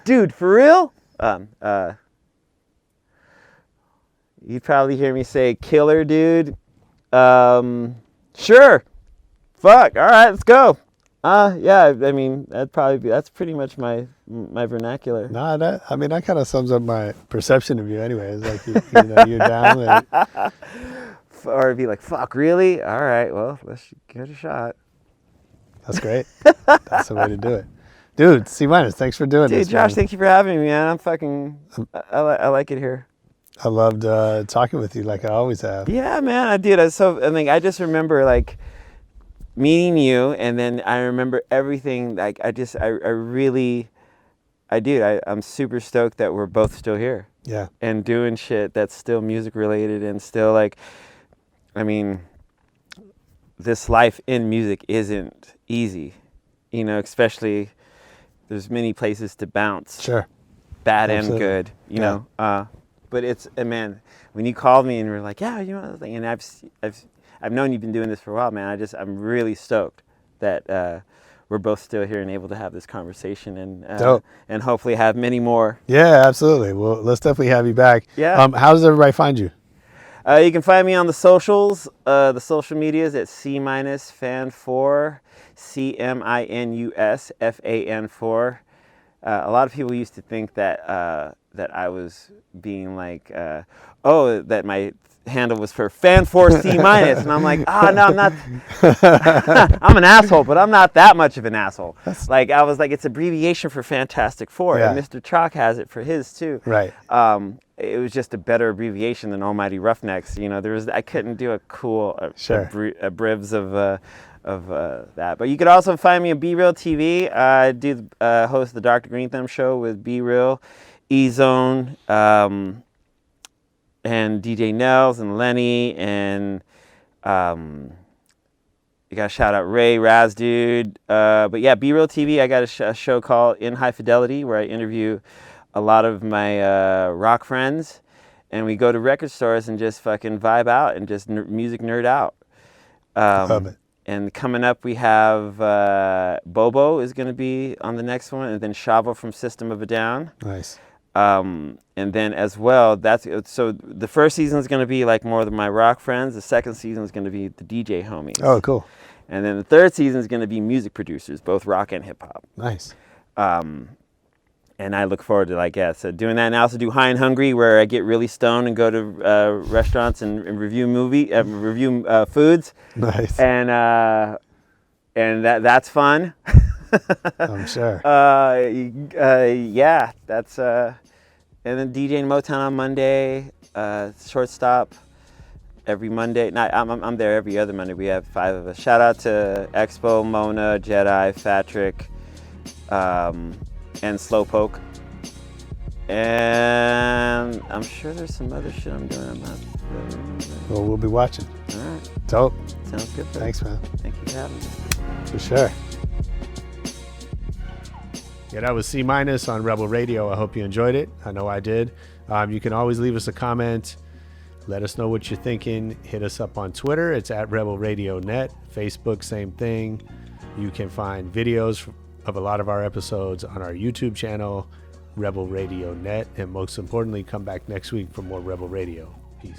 S8: Dude, for real? You'd probably hear me say killer, dude. Sure. Fuck. All right, let's go. Yeah, I mean, that's pretty much my vernacular.
S6: No, that kind of sums up my perception of you anyway. It's like, you know, you're down.
S8: Or it'd be like, fuck, really? All right, well, let's give it a shot.
S6: That's great. That's the way to do it. Dude, C-, thanks for doing this.
S8: Dude, Josh,
S6: man.
S8: thank you for having me, man. I like it here.
S6: I loved talking with you like I always have.
S8: Yeah, man, I did. I just remember, like, meeting you, and then I remember everything. Like, I'm super stoked that we're both still here.
S6: Yeah.
S8: And doing shit that's still music related and still, like, I mean, this life in music isn't easy, you know, especially there's many places to bounce.
S6: Sure.
S8: Bad
S6: Absolutely.
S8: and good, you know. But it's, man, when you called me and were like, yeah, you know, and I've known you've been doing this for a while, man. I'm really stoked that we're both still here and able to have this conversation
S6: Dope.
S8: and hopefully have many more.
S6: Yeah, absolutely. Well, let's definitely have you back.
S8: Yeah.
S6: How does everybody find you?
S8: You can find me on the socials, the social medias at C-Fan4, CMINUSFAN4. A lot of people used to think that that I was being like, that my handle was for Fan4 C-, and I'm like, no, I'm not. I'm an asshole, but I'm not that much of an asshole. Like I was like, it's abbreviation for Fantastic Four,
S6: Yeah.
S8: and Mr. Chalk has it for his too.
S6: Right.
S8: It was just a better abbreviation than Almighty Roughnecks. You know, I couldn't do a cool abrivs of that. But you could also find me at Be Real TV. I do host the Dr. Green Thumb show with Be Real, E-Zone, and DJ Nels and Lenny, and you got to shout out Ray, Raz Dude. But yeah, Be Real TV, I got a show called In High Fidelity where I interview a lot of my rock friends, and we go to record stores and just fucking vibe out and just music nerd out.
S6: Love it.
S8: And coming up, we have Bobo is going to be on the next one, and then Shavo from System of a Down.
S6: Nice.
S8: And then as well, so the first season is going to be like more of my rock friends. The second season is going to be the DJ homies.
S6: Oh, cool.
S8: And then the third season is going to be music producers, both rock and hip hop.
S6: Nice.
S8: And I look forward to so doing that. And I also do High and Hungry, where I get really stoned and go to restaurants and review foods.
S6: Nice.
S8: And that's fun.
S6: I'm sure.
S8: Yeah, that's and then DJing Motown on Monday, Shortstop every Monday. No, I'm there every other Monday. We have 5 of us. Shout out to Expo, Mona, Jedi, Fatrick, and Slowpoke. And I'm sure there's some other shit I'm doing. I'm not really remembering.
S6: Well, we'll be watching.
S8: All right.
S6: Dope.
S8: Sounds good.
S6: Thanks, man.
S8: Thank you for having me.
S6: For sure. Yeah, that was C- on Rebel Radio. I hope you enjoyed it. I know I did. You can always leave us a comment. Let us know what you're thinking. Hit us up on Twitter. It's at Rebel Radio Net. Facebook, same thing. You can find videos of a lot of our episodes on our YouTube channel, Rebel Radio Net. And most importantly, come back next week for more Rebel Radio. Peace.